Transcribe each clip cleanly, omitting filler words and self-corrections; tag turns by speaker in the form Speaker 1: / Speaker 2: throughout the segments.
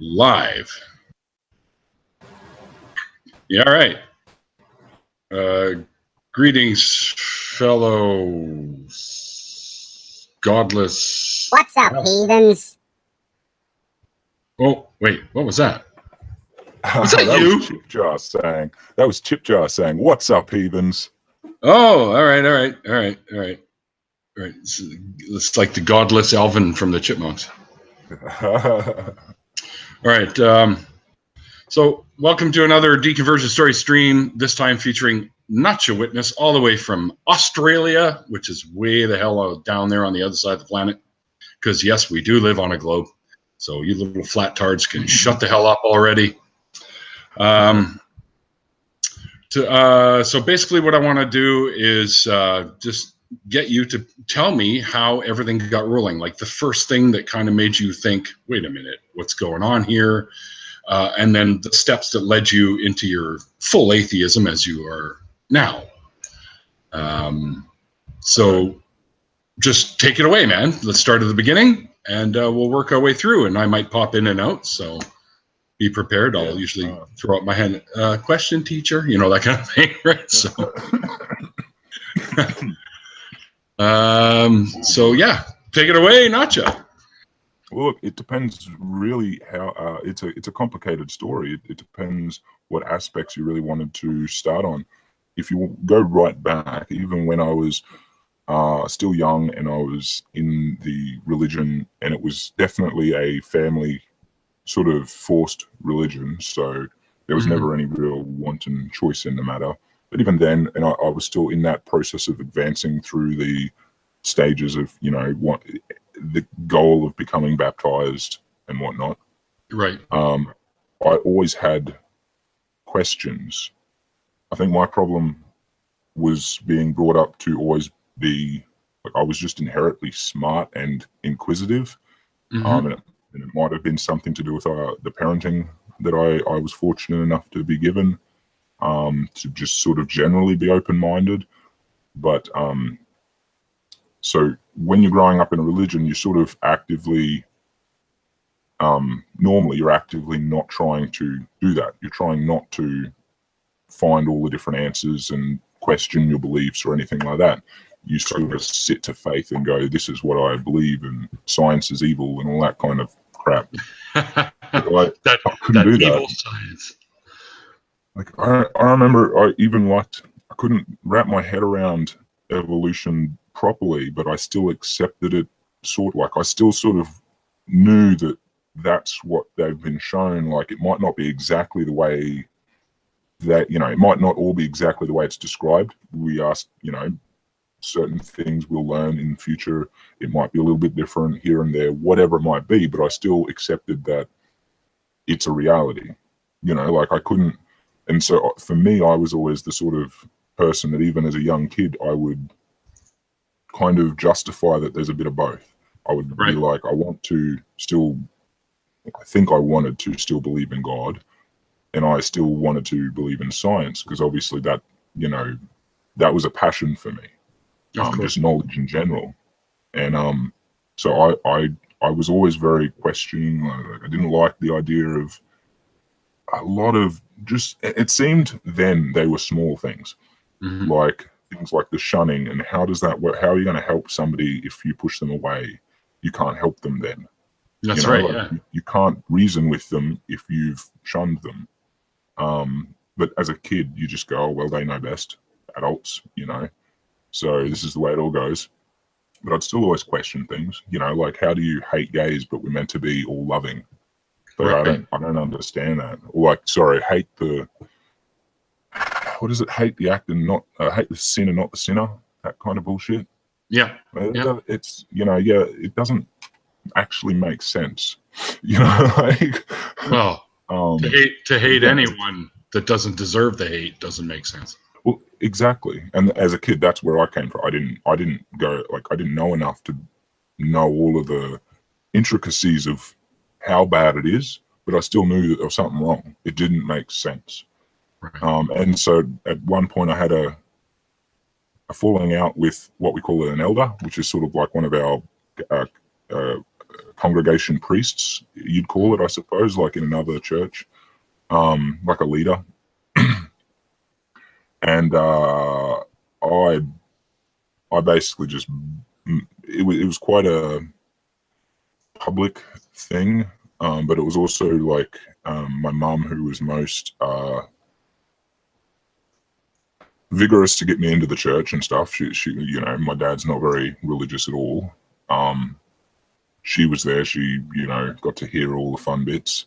Speaker 1: Live. Yeah, all right. Greetings, fellow godless.
Speaker 2: What's up, heathens?
Speaker 1: Oh, wait, what was that? Was
Speaker 3: that
Speaker 1: you?
Speaker 3: was Chipjar saying. That was Chipjar saying, "What's up, heathens?"
Speaker 1: Oh, all right. It's like the godless Alvin from the Chipmunks. All right. So welcome to another Deconversion Story stream, this time featuring NotJah Witness, all the way from Australia, which is way the hell down there on the other side of the planet. Because, yes, we do live on a globe. So you little flat tards can shut the hell up already. So basically what I want to do is just get you to tell me how everything got rolling. Like the first thing that kind of made you think, wait a minute, what's going on here? And then the steps that led you into your full atheism as you are now. So just take it away, man. Let's start at the beginning and we'll work our way through, and I might pop in and out. So be prepared. I'll usually throw up my hand. Question, teacher, you know, that kind of thing, right? So, so yeah, take it away, NotJah.
Speaker 3: Well, look, it depends really how it's a complicated story. It depends what aspects you really wanted to start on. If you go right back, even when I was still young and I was in the religion, and it was definitely a family sort of forced religion, so there was never any real wanton choice in the matter. But even then, and I was still in that process of advancing through the stages of, you know, what the goal of becoming baptized and whatnot.
Speaker 1: Right.
Speaker 3: I always had questions. I think my problem was being brought up to always be like, I was just inherently smart and inquisitive. And it might have been something to do with the parenting that I was fortunate enough to be given, to just sort of generally be open-minded. But so when you're growing up in a religion, you sort of actively, normally you're actively not trying to do that. You're trying not to find all the different answers and question your beliefs or anything like that. You sort of sit to faith and go, this is what I believe, and science is evil and all that kind of crap. I couldn't do
Speaker 1: evil
Speaker 3: that.
Speaker 1: Science.
Speaker 3: Like I remember I couldn't wrap my head around evolution properly, but I still accepted it. I still sort of knew that that's what they've been shown. Like, it might not be exactly the way that, you know, it might not all be exactly the way it's described. We ask, you know, certain things we'll learn in the future. It might be a little bit different here and there, whatever it might be, but I still accepted that it's a reality, you know, like I couldn't. And so for me, I was always the sort of person that even as a young kid, I would kind of justify that there's a bit of both. I would be like, I wanted to still believe in God, and I still wanted to believe in science, because obviously that, you know, that was a passion for me. Just knowledge in general. And so I was always very questioning. I didn't like the idea of a lot of just, it seemed then they were small things, like things like the shunning, and how does that work? How are you going to help somebody if you push them away? You can't help them then.
Speaker 1: That's
Speaker 3: you know,
Speaker 1: right,
Speaker 3: like,
Speaker 1: yeah.
Speaker 3: You can't reason with them if you've shunned them. But as a kid, you just go, oh, well, they know best, adults, you know. So this is the way it all goes. But I'd still always question things, you know, like, how do you hate gays, but we're meant to be all loving? But I don't understand that. Or like, sorry, hate the act and not hate the sin and not the sinner. That kind of bullshit.
Speaker 1: Yeah.
Speaker 3: It's, you know, it doesn't actually make sense. You know, like,
Speaker 1: well, to hate anyone that doesn't deserve the hate doesn't make sense.
Speaker 3: Well, exactly. And as a kid, that's where I came from. I didn't go, like, I didn't know enough to know all of the intricacies of how bad it is, but I still knew that there was something wrong. It didn't make sense. Right. And so at one point I had a falling out with what we call an elder, which is sort of like one of our congregation priests, you'd call it, I suppose, like in another church, like a leader. And I basically just, it was quite a public thing, but it was also like my mum who was most vigorous to get me into the church and stuff. She, you know, my dad's not very religious at all. She was there. She, you know, got to hear all the fun bits.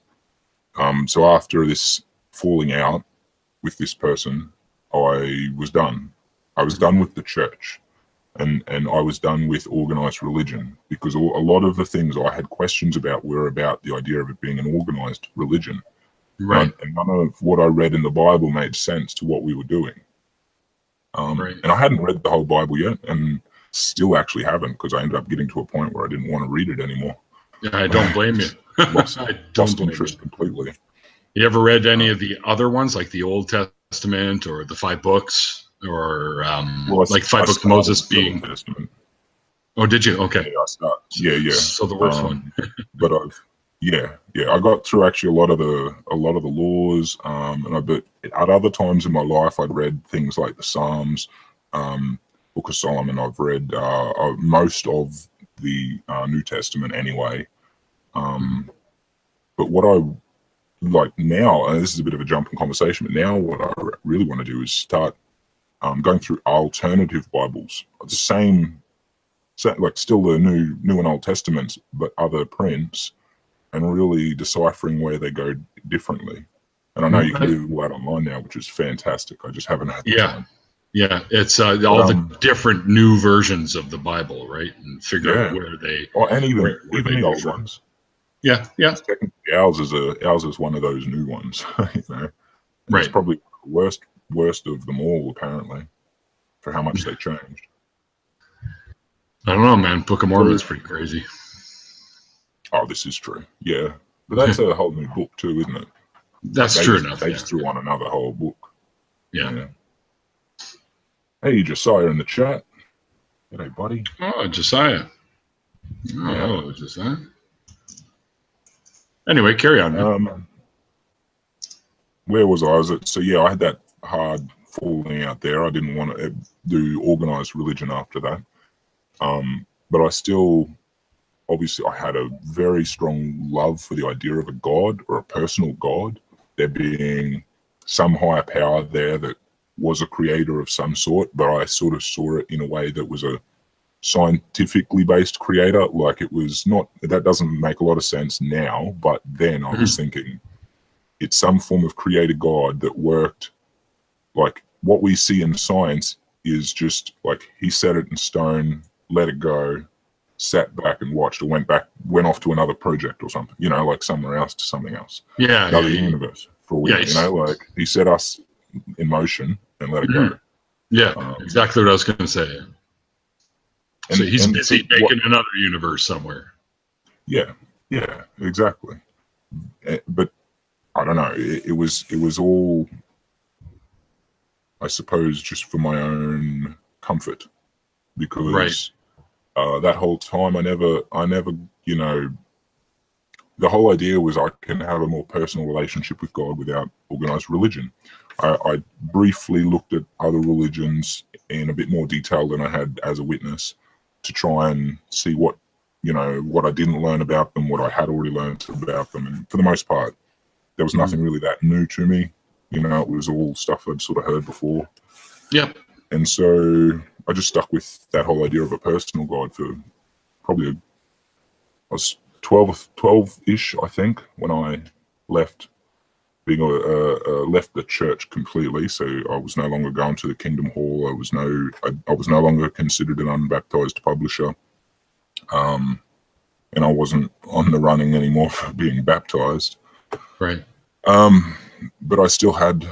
Speaker 3: So after this falling out with this person, I was done. I was done with the church, and I was done with organized religion, because a lot of the things I had questions about were about the idea of it being an organized religion.
Speaker 1: Right.
Speaker 3: And none of what I read in the Bible made sense to what we were doing.
Speaker 1: Right.
Speaker 3: And I hadn't read the whole Bible yet, and still actually haven't, because I ended up getting to a point where I didn't want to read it anymore.
Speaker 1: Yeah, I don't blame you.
Speaker 3: Lost
Speaker 1: you.
Speaker 3: interest completely.
Speaker 1: You ever read any of the other ones, like the Old Testament or the 5 books, or like 5 books of Moses being? Oh, did you? Okay.
Speaker 3: Yeah,
Speaker 1: So the worst one.
Speaker 3: But I got through actually a lot of the laws, but at other times in my life, I'd read things like the Psalms, Book of Solomon. I've read most of the New Testament anyway. But what I like now, and this is a bit of a jump in conversation, but now what I really want to do is start going through alternative Bibles, the same, like still the New and Old Testaments, but other prints, and really deciphering where they go differently. And I know you can do all that online now, which is fantastic. I just haven't had the time. Yeah,
Speaker 1: it's all the different new versions of the Bible, right? And figure out where they...
Speaker 3: and even the old ones.
Speaker 1: Yeah.
Speaker 3: Technically, ours is one of those new ones, you know?
Speaker 1: Right.
Speaker 3: It's probably the worst of them all, apparently, for how much they changed.
Speaker 1: I don't know, man. Book of Mormon's pretty crazy.
Speaker 3: Oh, this is true. Yeah. But that's a whole new book too, isn't it?
Speaker 1: That's true enough.
Speaker 3: They just threw on another whole book.
Speaker 1: Yeah.
Speaker 3: Hey, Josiah in the chat. G'day, buddy.
Speaker 1: Oh, Josiah. Oh, Josiah. Anyway, carry on, man.
Speaker 3: Where was I? I had that hard falling out there. I didn't want to do organized religion after that. But I still, obviously, I had a very strong love for the idea of a God, or a personal God, there being some higher power there that was a creator of some sort, but I sort of saw it in a way that was a scientifically based creator. Like, it was not, that doesn't make a lot of sense now, but then I was thinking it's some form of creator God that worked. Like, what we see in science is just like he set it in stone, let it go, sat back and watched, or went off to another project or something, you know, like somewhere else to something else.
Speaker 1: Yeah.
Speaker 3: Another universe for all you know, like he set us in motion and let it go.
Speaker 1: Yeah, exactly what I was going to say. So he's busy making another universe somewhere. Yeah,
Speaker 3: exactly. But I don't know. It was all, I suppose, just for my own comfort, because that whole time I never, you know, the whole idea was I can have a more personal relationship with God without organized religion. I briefly looked at other religions in a bit more detail than I had as a witness, to try and see what, you know, what I didn't learn about them, what I had already learned about them. And for the most part, there was nothing really that new to me. You know, it was all stuff I'd sort of heard before.
Speaker 1: Yep.
Speaker 3: And so I just stuck with that whole idea of a personal God for probably, I was 12-ish, I think, when I left left the church completely. So I was no longer going to the Kingdom Hall. I was no longer considered an unbaptized publisher. And I wasn't on the running anymore for being baptized.
Speaker 1: Right.
Speaker 3: But I still had,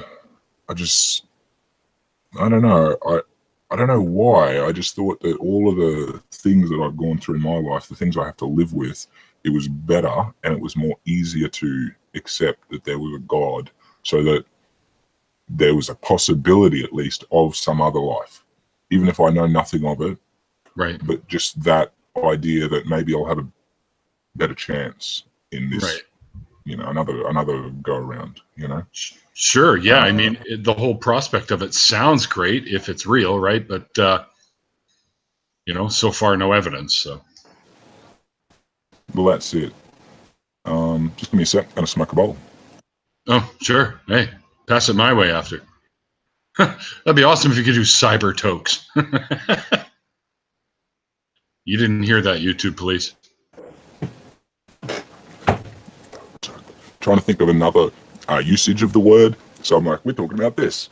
Speaker 3: I don't know. I don't know why. I just thought that all of the things that I've gone through in my life, the things I have to live with, it was better and it was more easier to accept that there was a God, so that there was a possibility at least of some other life, even if I know nothing of it.
Speaker 1: Right.
Speaker 3: But just that idea that maybe I'll have better chance in this,
Speaker 1: right.
Speaker 3: another go around,
Speaker 1: Sure. Yeah. I mean, the whole prospect of it sounds great if it's real, right? But, so far, no evidence. So.
Speaker 3: Well, that's it. Just give me a sec. I'm going to smoke a bowl.
Speaker 1: Oh, sure. Hey, pass it my way after. That'd be awesome if you could do cyber tokes. You didn't hear that, YouTube police.
Speaker 3: Trying to think of another usage of the word. So I'm like, we're talking about this.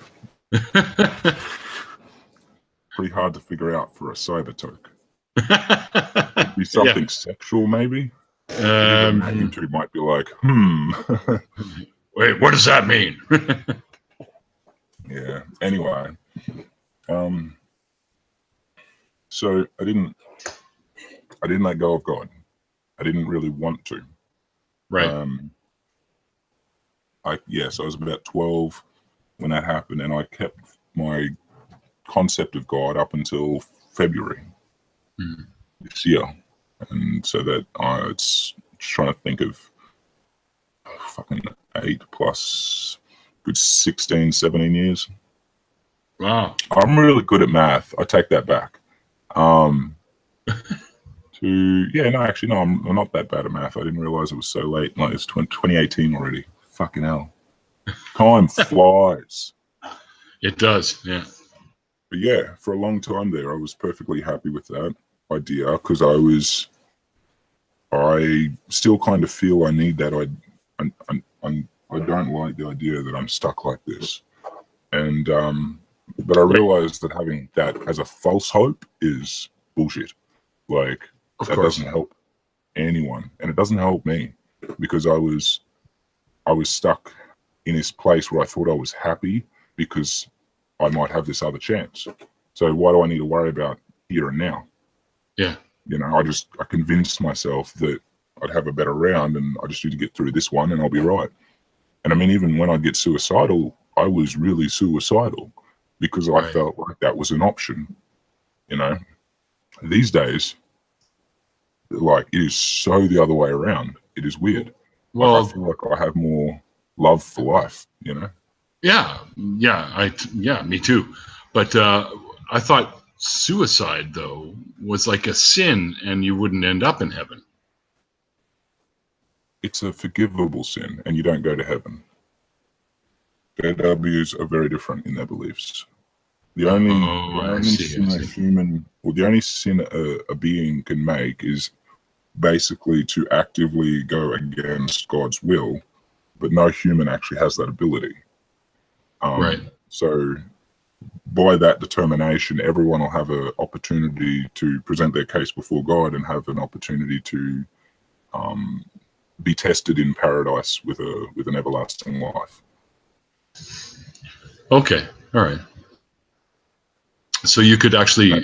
Speaker 3: Pretty hard to figure out for a cyber toke. It'd be something sexual, maybe. YouTube might be like,
Speaker 1: Wait, what does that mean?
Speaker 3: Yeah. Anyway, so I didn't let go of God. I didn't really want to.
Speaker 1: Right.
Speaker 3: So I was about 12 when that happened, and I kept my concept of God up until February this year, and so that it's trying to think of fucking 8 plus good 16, 17 years.
Speaker 1: Wow.
Speaker 3: I'm really good at math. I take that back. I'm not that bad at math. I didn't realize it was so late. Like, it's 2018 already. Fucking hell. Time flies.
Speaker 1: It does, yeah.
Speaker 3: But yeah, for a long time there, I was perfectly happy with that idea, because I still kind of feel I need that. I don't like the idea that I'm stuck like this. And but I realized that having that as a false hope is bullshit. Like, that doesn't help anyone, and it doesn't help me, because I was stuck in this place where I thought I was happy because I might have this other chance. So why do I need to worry about here and now?
Speaker 1: Yeah.
Speaker 3: I convinced myself that I'd have a better round, and I just need to get through this one and I'll be right. And I mean, even when I get suicidal, I was really suicidal because I felt like that was an option. These days, like, it is so the other way around. It is weird.
Speaker 1: Well,
Speaker 3: I feel like I have more love for life,
Speaker 1: Yeah, me too. But I thought suicide, though, was like a sin and you wouldn't end up in heaven.
Speaker 3: It's a forgivable sin, and you don't go to heaven. JWs are very different in their beliefs. The only sin a being can make is basically to actively go against God's will, but no human actually has that ability. So by that determination, everyone will have an opportunity to present their case before God and have an opportunity to be tested in paradise with an everlasting life.
Speaker 1: Okay, all right. So you could actually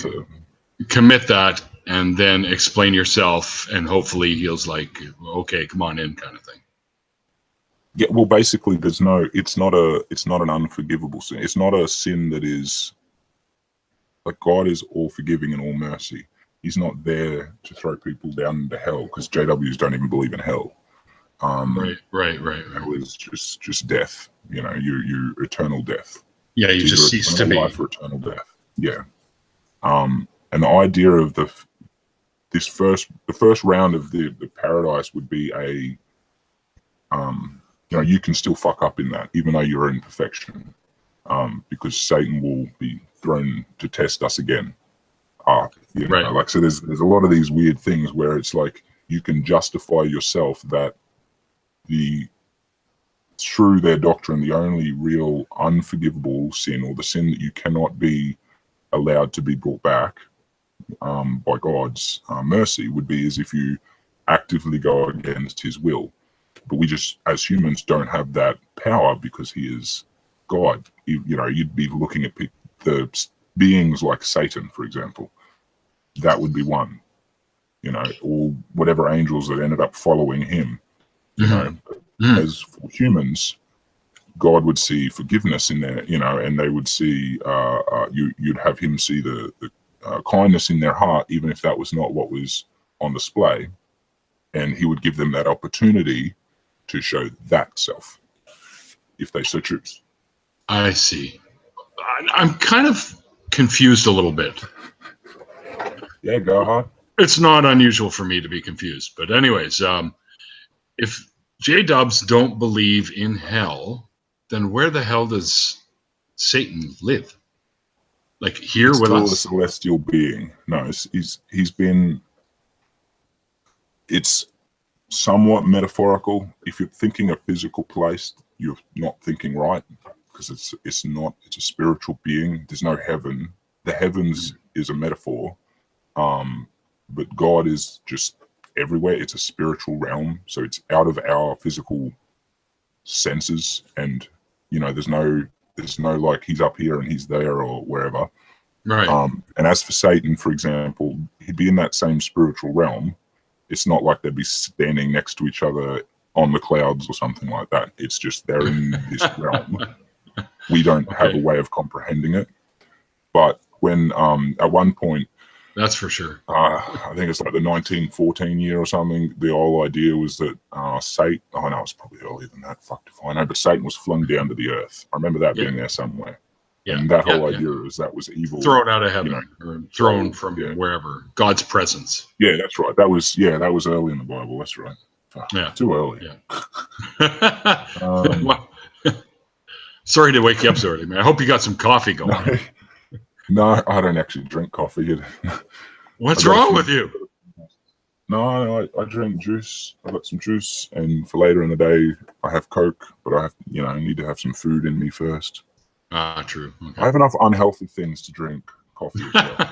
Speaker 1: commit that and then explain yourself, and hopefully he's like, okay, come on in, kind of thing.
Speaker 3: Yeah, well, basically, it's not an unforgivable sin. It's not a sin that is, like, God is all forgiving and all mercy. He's not there to throw people down into hell, because JWs don't even believe in hell.
Speaker 1: Right.
Speaker 3: Hell is just death. You eternal death.
Speaker 1: Yeah, you just cease to be.
Speaker 3: Life or eternal death. Yeah. And the idea of the first round of the paradise would be you can still fuck up in that, even though you're in perfection, because Satan will be thrown to test us again. So there's a lot of these weird things where it's like you can justify yourself that through their doctrine, the only real unforgivable sin, or the sin that you cannot be allowed to be brought back by God's mercy, would be as if you actively go against his will. But we just, as humans, don't have that power because he is God. You'd be looking at the beings like Satan, for example. That would be one, or whatever angels that ended up following him. As for humans, God would see forgiveness in there, and they would see, you'd have him see the kindness in their heart, even if that was not what was on display. and he would give them that opportunity to show that self, if they so choose.
Speaker 1: I see. I'm kind of confused a little bit.
Speaker 3: Yeah, go ahead.
Speaker 1: It's not unusual for me to be confused. But anyways, if J-dubs don't believe in hell, then where the hell does Satan live? Like here
Speaker 3: He's
Speaker 1: with
Speaker 3: still
Speaker 1: us?
Speaker 3: a celestial being. No, he's been... It's somewhat metaphorical. If you're thinking a physical place, you're not thinking right, because it's not. It's a spiritual being. There's no heaven. The heavens is a metaphor, but God is just everywhere. It's a spiritual realm, so it's out of our physical senses, and there's no like he's up here and he's there or wherever.
Speaker 1: Right.
Speaker 3: And as for Satan, for example, he'd be in that same spiritual realm. It's not like they'd be standing next to each other on the clouds or something like that. It's just they're in this realm. We don't have a way of comprehending it. But when at one point,
Speaker 1: that's for sure.
Speaker 3: I think it's like the 1914 year or something, the whole idea was that Satan, oh no, it's probably earlier than that, fucked if I know, but Satan was flung down to the earth. I remember that being there somewhere. Yeah. And that whole idea is that was evil.
Speaker 1: Thrown out of heaven, or thrown from wherever. God's presence.
Speaker 3: Yeah, that's right. That was early in the Bible. That's right.
Speaker 1: Yeah.
Speaker 3: Too early.
Speaker 1: Yeah. Sorry to wake you up so early, man. I hope you got some coffee going.
Speaker 3: No, I don't actually drink coffee.
Speaker 1: What's wrong with you?
Speaker 3: No, I drink juice. I got some juice, and for later in the day, I have Coke. But I have, I need to have some food in me first.
Speaker 1: True. Okay.
Speaker 3: I have enough unhealthy things to drink coffee as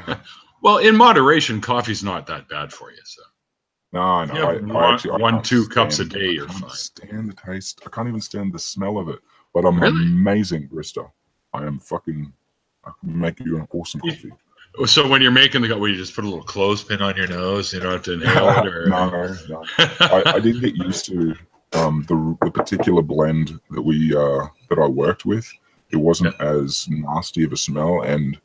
Speaker 3: well.
Speaker 1: Well, in moderation, coffee's not that bad for you. So.
Speaker 3: No,
Speaker 1: I actually 1-2 cups a day, you're fine. I can't
Speaker 3: stand the taste. I can't even stand the smell of it. But I'm an amazing barista. I can make you an awesome coffee.
Speaker 1: So when you're making the coffee, you just put a little clothespin on your nose. You don't have to inhale it, or
Speaker 3: no. I did get used to the particular blend that I worked with. It wasn't as nasty of a smell, and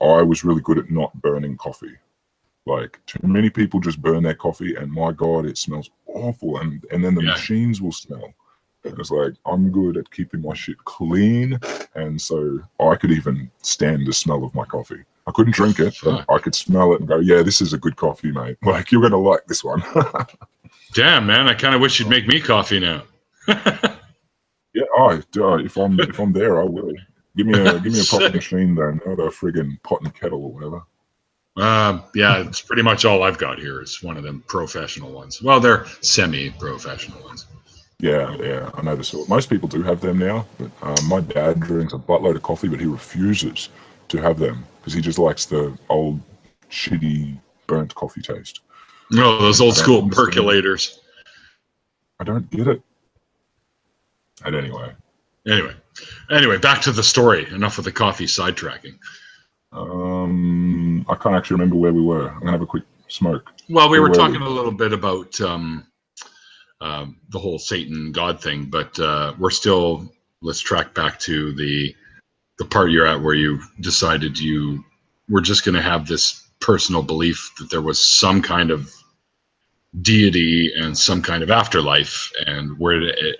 Speaker 3: I was really good at not burning coffee. Like, too many people just burn their coffee, and my God, it smells awful. And then the machines will smell. And it's like, I'm good at keeping my shit clean, and so I could even stand the smell of my coffee. I couldn't drink it, but I could smell it and go, yeah, this is a good coffee, mate. Like, you're going to like this one.
Speaker 1: Damn, man, I kind of wish you'd make me coffee now.
Speaker 3: Yeah, if I'm there, I will. Give me a proper machine though, not a friggin' pot and kettle or whatever.
Speaker 1: Yeah, it's pretty much all I've got here is one of them professional ones. Well, they're semi-professional ones.
Speaker 3: Yeah, I know the sort. Most people do have them now, but my dad drinks a buttload of coffee, but he refuses to have them because he just likes the old, shitty, burnt coffee taste.
Speaker 1: No, those old school percolators.
Speaker 3: I don't get it. And
Speaker 1: Anyway, back to the story. Enough of the coffee sidetracking.
Speaker 3: I can't actually remember where we were. I'm gonna have a quick smoke.
Speaker 1: Well, we were talking a little bit about the whole Satan God thing, but let's track back to the part you're at where you decided you were just going to have this personal belief that there was some kind of deity and some kind of afterlife, and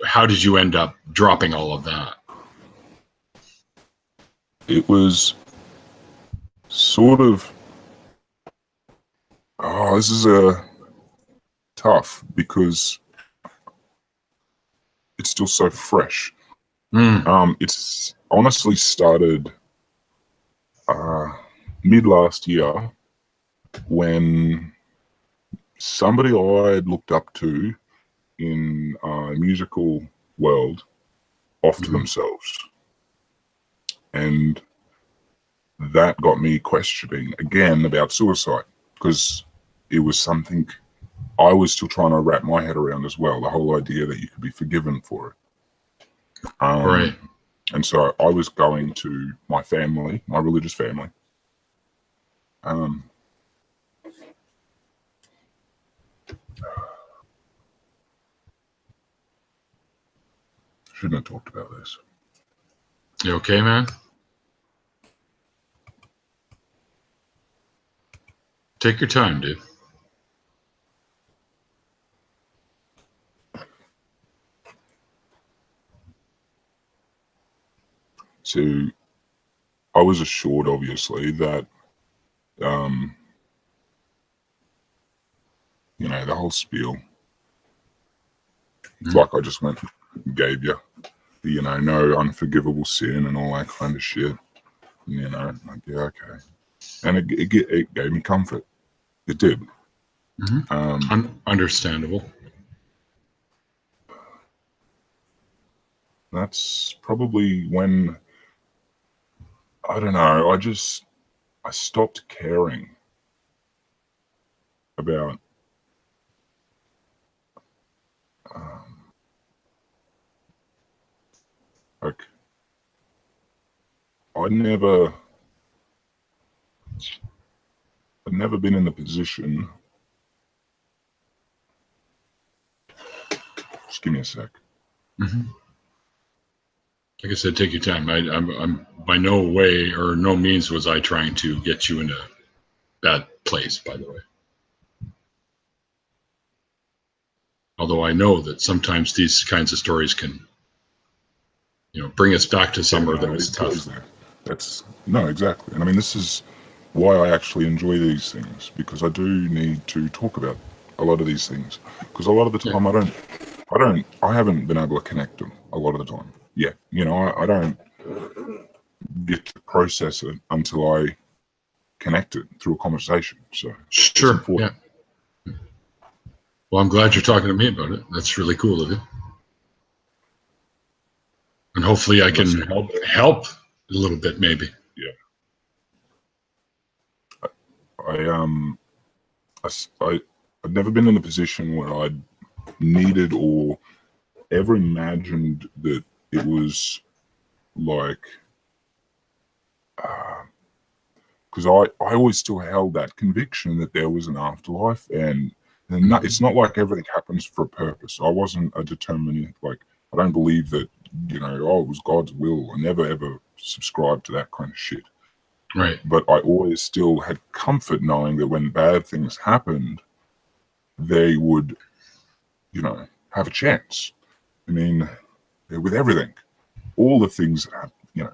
Speaker 1: how did you end up dropping all of that?
Speaker 3: It was sort of, this is tough because it's still so fresh. It's honestly started mid last year when somebody I had looked up to in musical world off to themselves, and that got me questioning again about suicide, because it was something I was still trying to wrap my head around as well, the whole idea that you could be forgiven for it.
Speaker 1: Right.
Speaker 3: And so I was going to my family, my religious family. Shouldn't have talked about this.
Speaker 1: You okay, man? Take your time, dude.
Speaker 3: to, I was assured, obviously, that, you know, the whole spiel, it's like I just went and gave you, you know, no unforgivable sin and all that kind of shit. You know, like, yeah, okay. And it gave me comfort. It did.
Speaker 1: Understandable.
Speaker 3: That's probably when, I don't know, I stopped caring about like, I'd never been in the position. Just give me a sec.
Speaker 1: Like I said, take your time. I'm by no way or no means was I trying to get you in a bad place, by the way. Although I know that sometimes these kinds of stories can, you know, bring us back to somewhere that was tough.
Speaker 3: No, exactly. And I mean, this is why I actually enjoy these things, because I do need to talk about a lot of these things, because a lot of the time I haven't been able to connect them a lot of the time. Yeah, you know, I don't get to process it until I connect it through a conversation. So
Speaker 1: sure, yeah. Well, I'm glad you're talking to me about it. That's really cool of you. And hopefully I can help a little bit, maybe.
Speaker 3: Yeah. I've never been in a position where I'd needed or ever imagined that it was like, because I always still held that conviction that there was an afterlife, and it's not like everything happens for a purpose. I wasn't a determinant, like, I don't believe that, you know, oh, it was God's will. I never ever subscribed to that kind of shit.
Speaker 1: Right.
Speaker 3: But I always still had comfort knowing that when bad things happened, they would, you know, have a chance. I mean, with everything, all the things that happen, you know,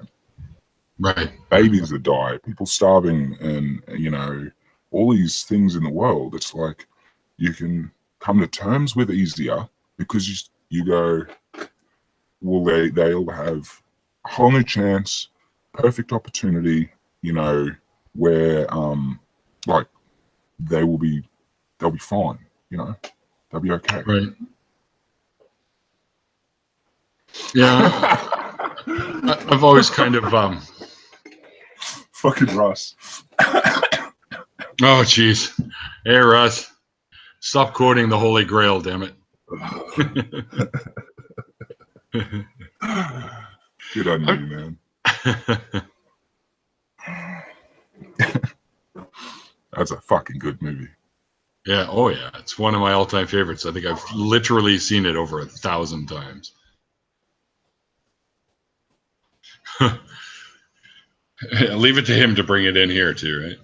Speaker 1: right,
Speaker 3: babies that die, people starving, and, you know, all these things in the world, it's like you can come to terms with easier because you go, well, they'll have a whole new chance, perfect opportunity, you know, where like they'll be fine, you know, they'll be okay.
Speaker 1: Right. Yeah. I've always kind of
Speaker 3: fucking Russ.
Speaker 1: Oh, jeez. Hey, Russ. Stop quoting the Holy Grail, damn it.
Speaker 3: Good on you, man. That's a fucking good movie.
Speaker 1: Yeah. Oh, yeah. It's one of my all-time favorites. I think I've literally seen it over 1,000 times. Leave it to him to bring it in here too, right?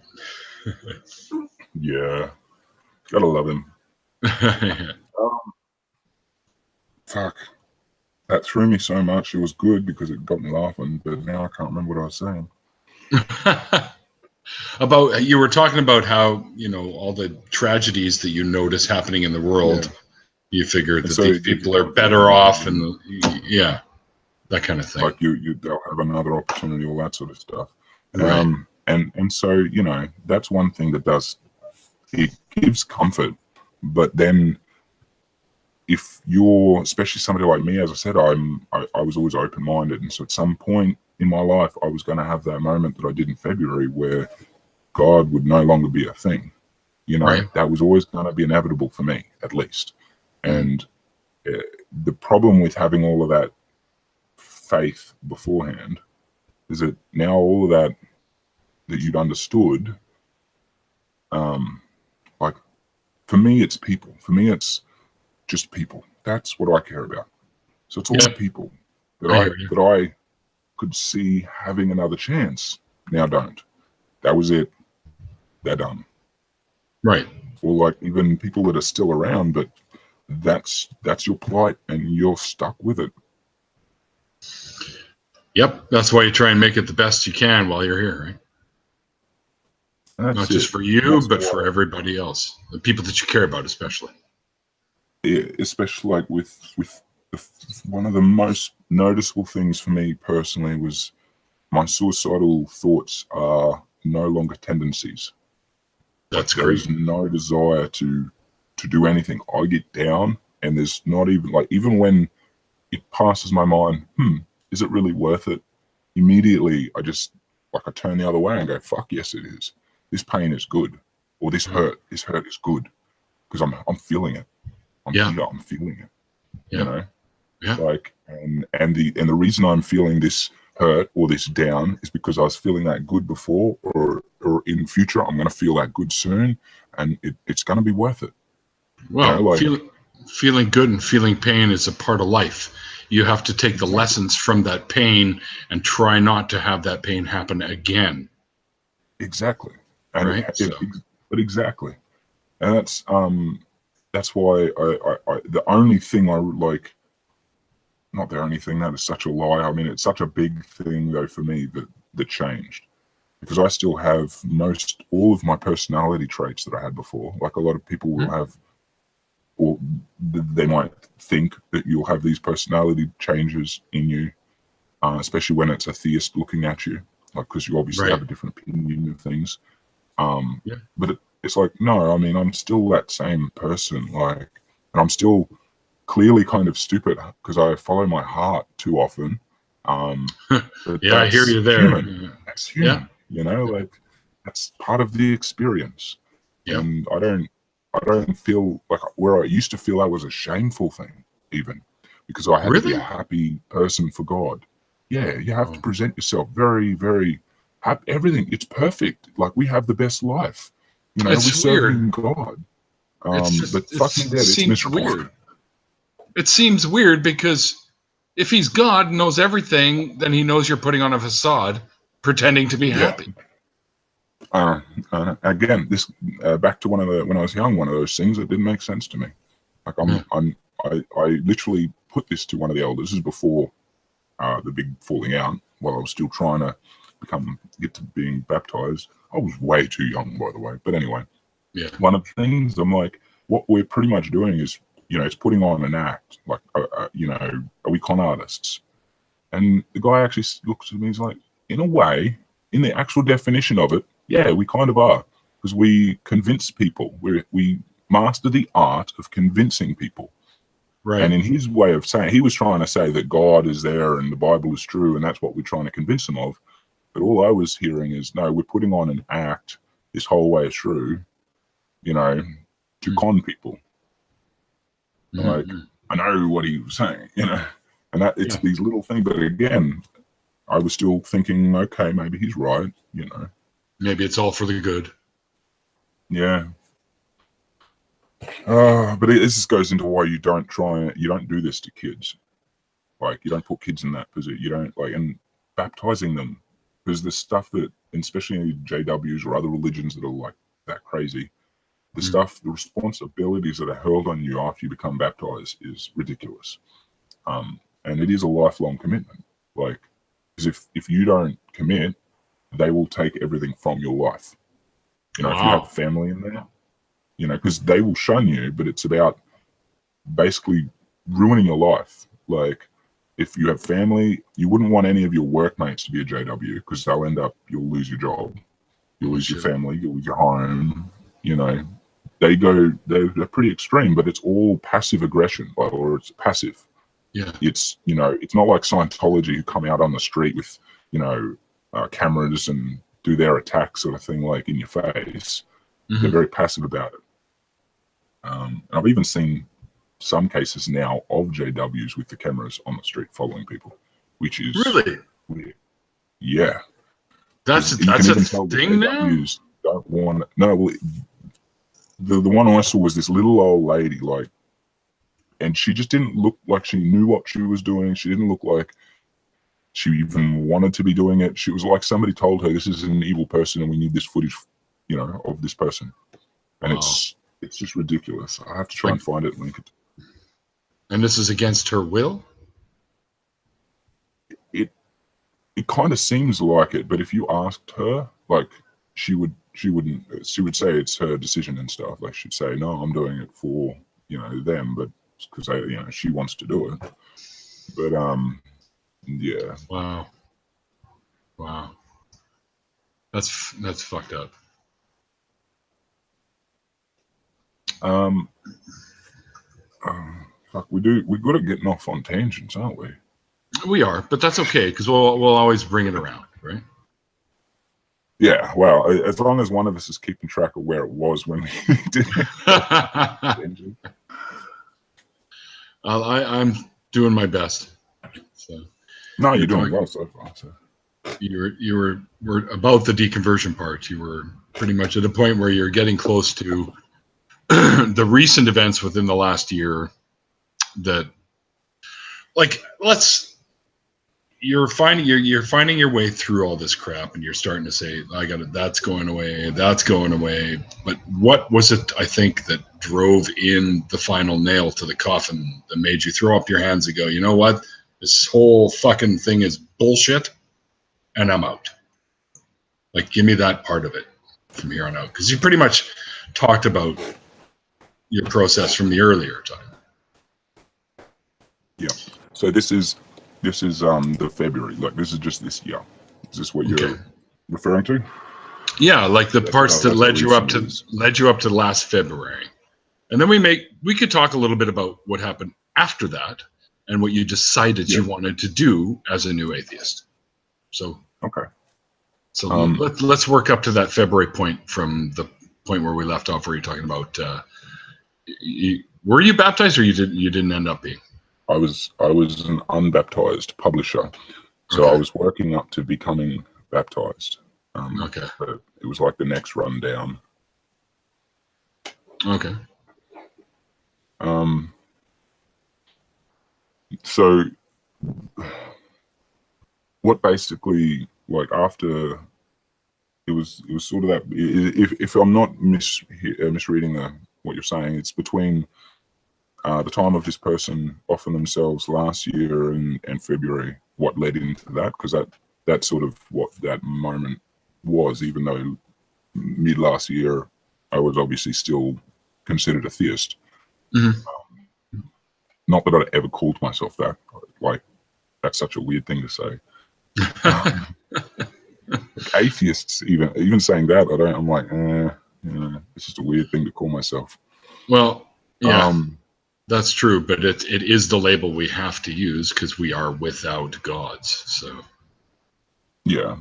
Speaker 3: Yeah. Gotta love him.
Speaker 1: Yeah.
Speaker 3: Fuck. That threw me so much. It was good because it got me laughing, but now I can't remember what I was saying.
Speaker 1: About, you were talking about how, you know, all the tragedies that you notice happening in the world. Yeah. You figured that these people are better off, and yeah, that kind of thing.
Speaker 3: Like they'll have another opportunity, all that sort of stuff.
Speaker 1: Right.
Speaker 3: And so, you know, that's one thing that it gives comfort. But then if you're, especially somebody like me, as I said, I was always open-minded. And so at some point in my life, I was going to have that moment that I did in February where God would no longer be a thing. You know, right. That was always going to be inevitable for me, at least. And the problem with having all of that faith beforehand is that now all of that you'd understood, like, for me, it's people. For me, it's just people. That's what I care about. So it's all the people that I could see having another chance. Now don't. That was it. They're done.
Speaker 1: Right.
Speaker 3: Or like even people that are still around, but that's your plight and you're stuck with it.
Speaker 1: Yep, that's why you try and make it the best you can while you're here, right? Not just for you, but for everybody else, the people that you care about, especially.
Speaker 3: Yeah, especially like with one of the most noticeable things for me personally was my suicidal thoughts are no longer tendencies.
Speaker 1: That's
Speaker 3: there
Speaker 1: great.
Speaker 3: is no desire to do anything. I get down, and there's not even like, even when it passes my mind, is it really worth it? Immediately, I just I turn the other way and go, fuck yes, it is. This pain is good, or this hurt is good, because I'm feeling it. I'm here, I'm feeling it. You know, like, and the reason I'm feeling this hurt or this down is because I was feeling that good before, or in future I'm going to feel that good soon, and it's going to be worth it.
Speaker 1: Well, feeling good and feeling pain is a part of life. You have to take the lessons from that pain and try not to have that pain happen again.
Speaker 3: Exactly. And
Speaker 1: right.
Speaker 3: But exactly. And that's why I the only thing I like, not the only thing, that is such a lie. I mean, it's such a big thing though for me that changed, because I still have all of my personality traits that I had before. Like a lot of people will have, or they might think that you'll have these personality changes in you, especially when it's a theist looking at you, like, because you obviously have a different opinion of things. But it's like, no, I mean, I'm still that same person, like, and I'm still clearly kind of stupid because I follow my heart too often. But
Speaker 1: I hear you there.
Speaker 3: Human. That's human. You know, like, that's part of the experience. And I don't feel like, where I used to feel that was a shameful thing, even, because I had to be a happy person for God. Yeah, you have to present yourself very, very happy. Everything, it's perfect. Like, we have the best life. You know, we serve God. But fuck me dead, it's miserable.
Speaker 1: Weird. It seems weird because if he's God, knows everything, then he knows you're putting on a facade, pretending to be happy.
Speaker 3: Again, this back to when I was young, one of those things that didn't make sense to me. Like, I literally put this to one of the elders. This is before the big falling out, while I was still trying to get to being baptized. I was way too young, by the way. But anyway, one of the things I'm like, what we're pretty much doing is, you know, it's putting on an act. Like, you know, are we con artists? And the guy actually looks at me, he's like, in a way, in the actual definition of it, yeah, we kind of are, because we convince people. We master the art of convincing people. Right. And in his way of saying, he was trying to say that God is there and the Bible is true, and that's what we're trying to convince them of. But all I was hearing is, no, we're putting on an act this whole way through, you know, to con people. Like, I know what he was saying, you know, and that it's these little things. But again, I was still thinking, okay, maybe he's right, you know.
Speaker 1: Maybe it's all for the good.
Speaker 3: Yeah. But this just goes into why you don't do this to kids. Like, you don't put kids in that position. You don't, like, and baptizing them, because the stuff that, especially in JWs or other religions that are like that crazy, the stuff, the responsibilities that are hurled on you after you become baptized is ridiculous. And it is a lifelong commitment. Like, because if you don't commit, they will take everything from your life. You know, if you have family in there, you know, because they will shun you, but it's about basically ruining your life. Like, if you have family, you wouldn't want any of your workmates to be a JW, because you'll lose your job, you'll lose your family, you'll lose your home, you know. They're pretty extreme, but it's all passive aggression, or it's passive.
Speaker 1: Yeah.
Speaker 3: It's, you know, it's not like Scientology, who come out on the street with, you know, cameras and do their attack sort of thing, like, in your face. They're very passive about it. And I've even seen some cases now of JWs with the cameras on the street following people, which is
Speaker 1: really
Speaker 3: weird. Yeah.
Speaker 1: That's a thing now?
Speaker 3: Don't want it. No, well, the one I saw was this little old lady, like, and she just didn't look like she knew what she was doing. She didn't look like she even wanted to be doing it. She was like, somebody told her, this is an evil person and we need this footage, you know, of this person. And it's just ridiculous. I have to try and find it and link it.
Speaker 1: And this is against her will?
Speaker 3: it kind of seems like it, but if you asked her, like, she would say it's her decision and stuff. Like, she'd say, no, I'm doing it for, them, but because she wants to do it. But yeah.
Speaker 1: Wow. That's fucked up.
Speaker 3: Fuck, we're good at getting off on tangents, aren't we?
Speaker 1: We are, but that's okay, because we'll always bring it around, right?
Speaker 3: Yeah, well, as long as one of us is keeping track of where it was when we did it.
Speaker 1: I'm doing my best. So.
Speaker 3: No, you're doing well so far. So.
Speaker 1: You were about the deconversion part. You were pretty much at a point where you're getting close to the recent events within the last year that, like, you're finding your way through all this crap, and you're starting to say, I got it, that's going away. But what was it, I think, that drove in the final nail to the coffin that made you throw up your hands and go, you know what? This whole fucking thing is bullshit, and I'm out. Like, give me that part of it from here on out. Because you pretty much talked about your process from the earlier time.
Speaker 3: Yeah. So this is the February. Like, this is just this year. Is this what you're referring to?
Speaker 1: Yeah, like the parts that led you up to last February. And then we could talk a little bit about what happened after that and what you decided you wanted to do as a new atheist. So
Speaker 3: okay.
Speaker 1: So let's work up to that February point from the point where we left off, where you're talking about were you baptized, or you didn't end up being?
Speaker 3: I was an unbaptized publisher, so I was working up to becoming baptized. But it was like the next run down.
Speaker 1: Okay.
Speaker 3: So what basically, like, after it was sort of that, if I'm not misreading what you're saying, it's between the time of this person offering themselves last year and February, what led into that, because that's sort of what that moment was, even though mid last year I was obviously still considered a theist. Mm-hmm. Not that I'd ever called myself that. Like, that's such a weird thing to say. Like, atheists, even saying that, I'm like, it's just a weird thing to call myself.
Speaker 1: Well, yeah, that's true, but it is the label we have to use because we are without gods. So,
Speaker 3: yeah,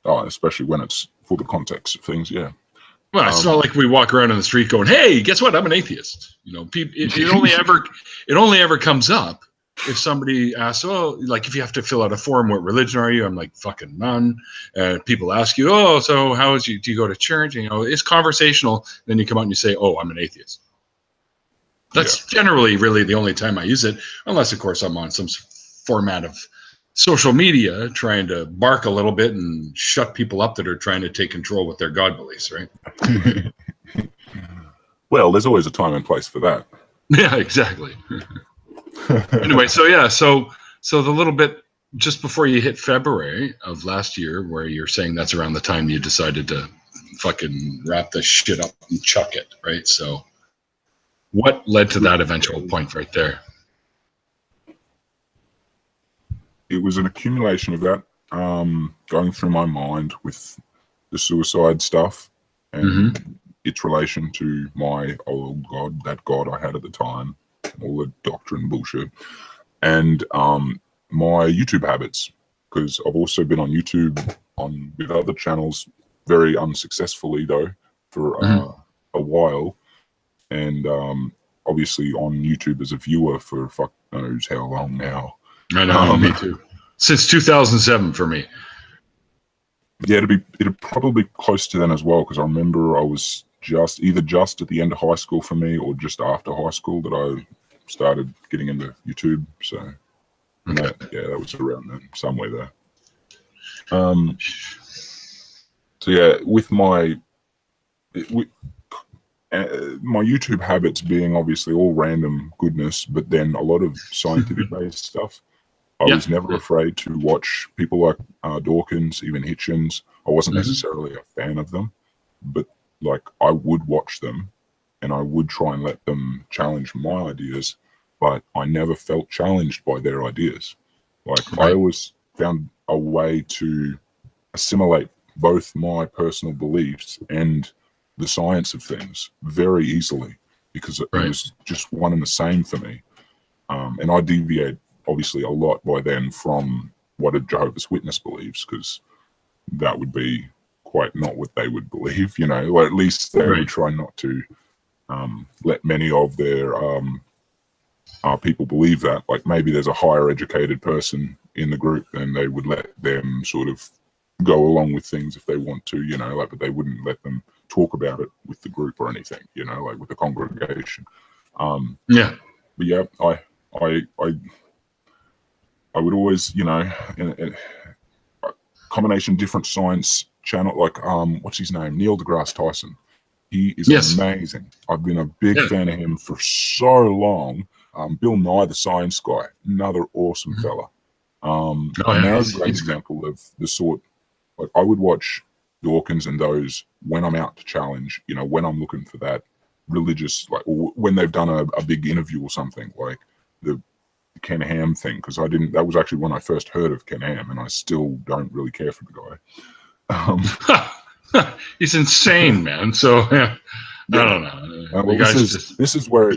Speaker 3: especially when it's for the context of things. Yeah.
Speaker 1: Well, it's not like we walk around on the street going, "Hey, guess what? I'm an atheist." It only ever comes up if somebody asks, "Oh, like, if you have to fill out a form, what religion are you?" I'm like, "Fucking none." People ask you, "Oh, so do you go to church?" And, it's conversational. Then you come out and you say, "Oh, I'm an atheist." That's generally really the only time I use it, unless, of course, I'm on some format of social media trying to bark a little bit and shut people up that are trying to take control with their God beliefs, right?
Speaker 3: Well, there's always a time and place for that.
Speaker 1: Yeah, exactly. Anyway, so the little bit just before you hit February of last year, where you're saying that's around the time you decided to fucking wrap this shit up and chuck it, right? So what led to that eventual point right there?
Speaker 3: It was an accumulation of that going through my mind with the suicide stuff and its relation to my old God, that God I had at the time, all the doctrine bullshit, and my YouTube habits, because I've also been on YouTube with other channels, very unsuccessfully though, for a while, and obviously on YouTube as a viewer for fuck knows how long now.
Speaker 1: I know, me too. Since 2007 for me.
Speaker 3: Yeah, it'd probably be close to then as well, because I remember I was either just at the end of high school for me or just after high school that I started getting into YouTube. So that was around then, somewhere there. So yeah, with my YouTube habits being obviously all random goodness, but then a lot of scientific based stuff. I was never afraid to watch people like Dawkins, even Hitchens. I wasn't necessarily a fan of them, but like I would watch them and I would try and let them challenge my ideas, but I never felt challenged by their ideas. Like I always found a way to assimilate both my personal beliefs and the science of things very easily, because it was just one and the same for me. And I deviate obviously a lot by then from what a Jehovah's Witness believes, because that would be quite not what they would believe, you know, or at least they would try not to let many of their people believe that. Like maybe there's a higher educated person in the group and they would let them sort of go along with things if they want to, you know, like, but they wouldn't let them talk about it with the group or anything, you know, like with the congregation. But yeah, I would always, you know, in a combination different science channel, like what's his name, Neil deGrasse Tyson. He is amazing. I've been a big fan of him for so long. Bill Nye, the Science Guy, another awesome fella. And they're a great example of the sort. Like I would watch Dawkins and those when I'm out to challenge, you know, when I'm looking for that religious, like, or when they've done a big interview or something, like the Ken Ham thing, because that was actually when I first heard of Ken Ham, and I still don't really care for the
Speaker 1: guy. He's insane, man. So I don't know.
Speaker 3: Well, this is where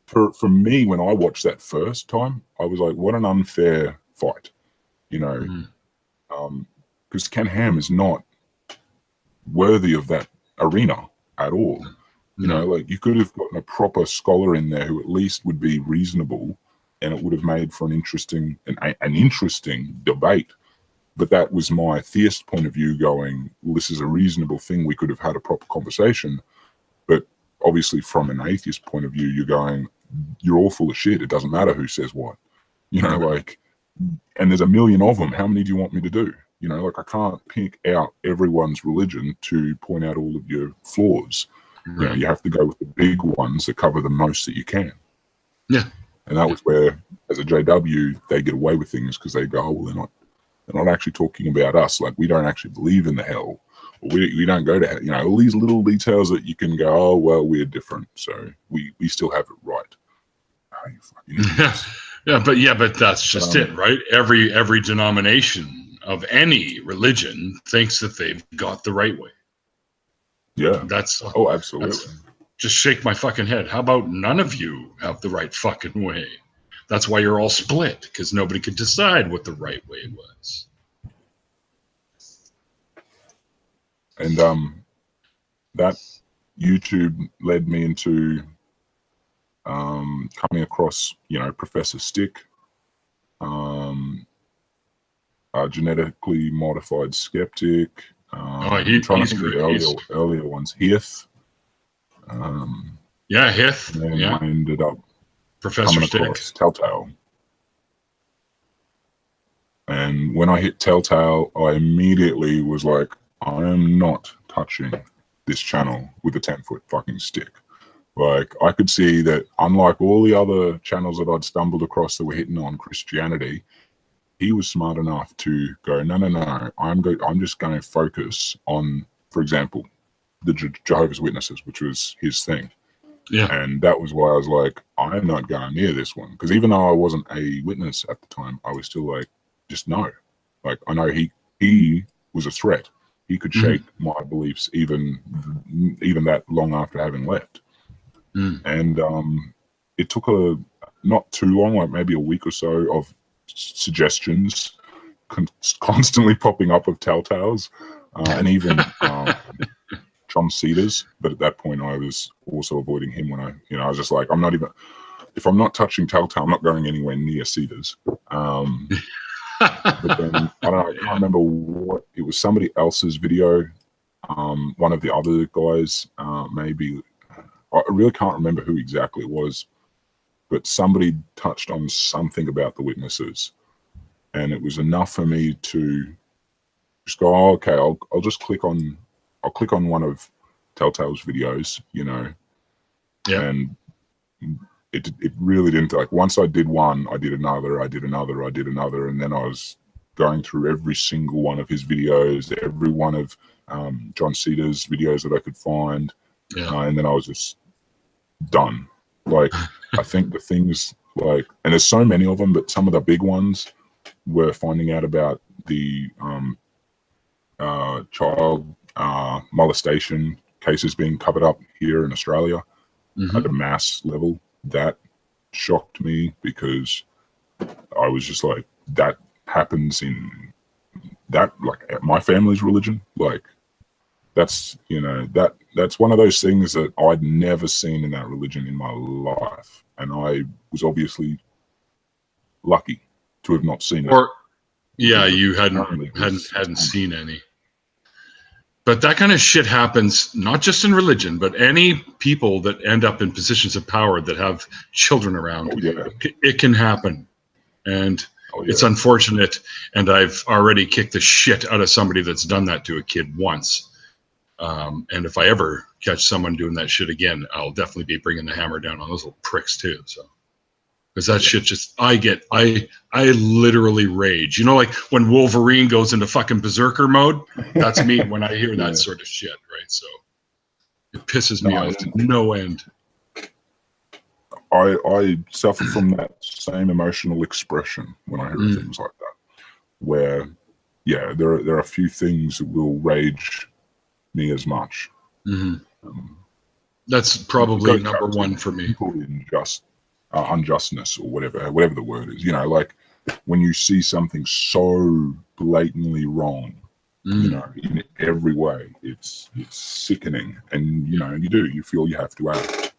Speaker 3: for me, when I watched that first time, I was like, what an unfair fight, you know, because Ken Ham is not worthy of that arena at all. You know, like you could have gotten a proper scholar in there who at least would be reasonable, and it would have made for an interesting debate. But that was my theist point of view going, well, this is a reasonable thing. We could have had a proper conversation. But obviously from an atheist point of view, you're going, you're all full of shit. It doesn't matter who says what, you know, like, and there's a million of them. How many do you want me to do? You know, like I can't pick out everyone's religion to point out all of your flaws. You know, you have to go with the big ones that cover the most that you can.
Speaker 1: Yeah.
Speaker 3: And that was where, as a JW, they get away with things because they go, oh, well, they're not actually talking about us. Like, we don't actually believe in the hell. Or we don't go to hell. You know, all these little details that you can go, oh, well, we're different. So we still have it right. Oh, you fucking
Speaker 1: but that's just it, right? Every denomination of any religion thinks that they've got the right way.
Speaker 3: Yeah.
Speaker 1: Absolutely. Just shake my fucking head. How about none of you have the right fucking way? That's why you're all split, because nobody could decide what the right way was.
Speaker 3: And that YouTube led me into coming across, you know, Professor Stick, genetically modified skeptic. I'm trying to think of the earlier ones. Hith.
Speaker 1: Hith.
Speaker 3: And then I ended up
Speaker 1: Professor
Speaker 3: coming across Telltale. And when I hit Telltale, I immediately was like, I am not touching this channel with a 10-foot fucking stick. Like, I could see that unlike all the other channels that I'd stumbled across that were hitting on Christianity, he was smart enough to go, no, I'm just going to focus on, for example, the Jehovah's Witnesses, which was his thing.
Speaker 1: Yeah.
Speaker 3: And that was why I was like, I'm not going near this one. Because even though I wasn't a witness at the time, I was still like, just no. Like, I know he was a threat. He could shake my beliefs even that long after having left. And it took not too long, like maybe a week or so of suggestions constantly popping up of Telltales, and even John Cedars. But at that point, I was also avoiding him when I was just like, if I'm not touching Telltale, I'm not going anywhere near Cedars. But then I can't remember what it was. Somebody else's video, one of the other guys, maybe. I really can't remember who exactly it was, but somebody touched on something about the witnesses, and it was enough for me to just go, oh, okay, I'll just click on one of Telltale's videos, you know, and it really didn't. Like, once I did one, I did another, and then I was going through every single one of his videos, every one of John Cedar's videos that I could find, and then I was just done. Like, I think the things, like, and there's so many of them, but some of the big ones were finding out about the child molestation cases being covered up here in Australia at a mass level. That shocked me, because I was just like, that happens in that, like, my family's religion. Like, that's, you know, that's one of those things that I'd never seen in that religion in my life, and I was obviously lucky to have not seen it.
Speaker 1: Or you hadn't seen any. But that kind of shit happens not just in religion, but any people that end up in positions of power that have children around. It can happen, and it's unfortunate. And I've already kicked the shit out of somebody that's done that to a kid once. And if I ever catch someone doing that shit again, I'll definitely be bringing the hammer down on those little pricks too. So, because that shit just, I literally rage. You know, like when Wolverine goes into fucking berserker mode, that's me when I hear that sort of shit, right? So it pisses me off to no end.
Speaker 3: I suffer from that same emotional expression when I hear things like that, where, there are a few things that will rage me as much.
Speaker 1: That's probably number one for me.
Speaker 3: People in unjustness, or whatever the word is, you know, like when you see something so blatantly wrong, you know, in every way, it's sickening, and you feel you have to act.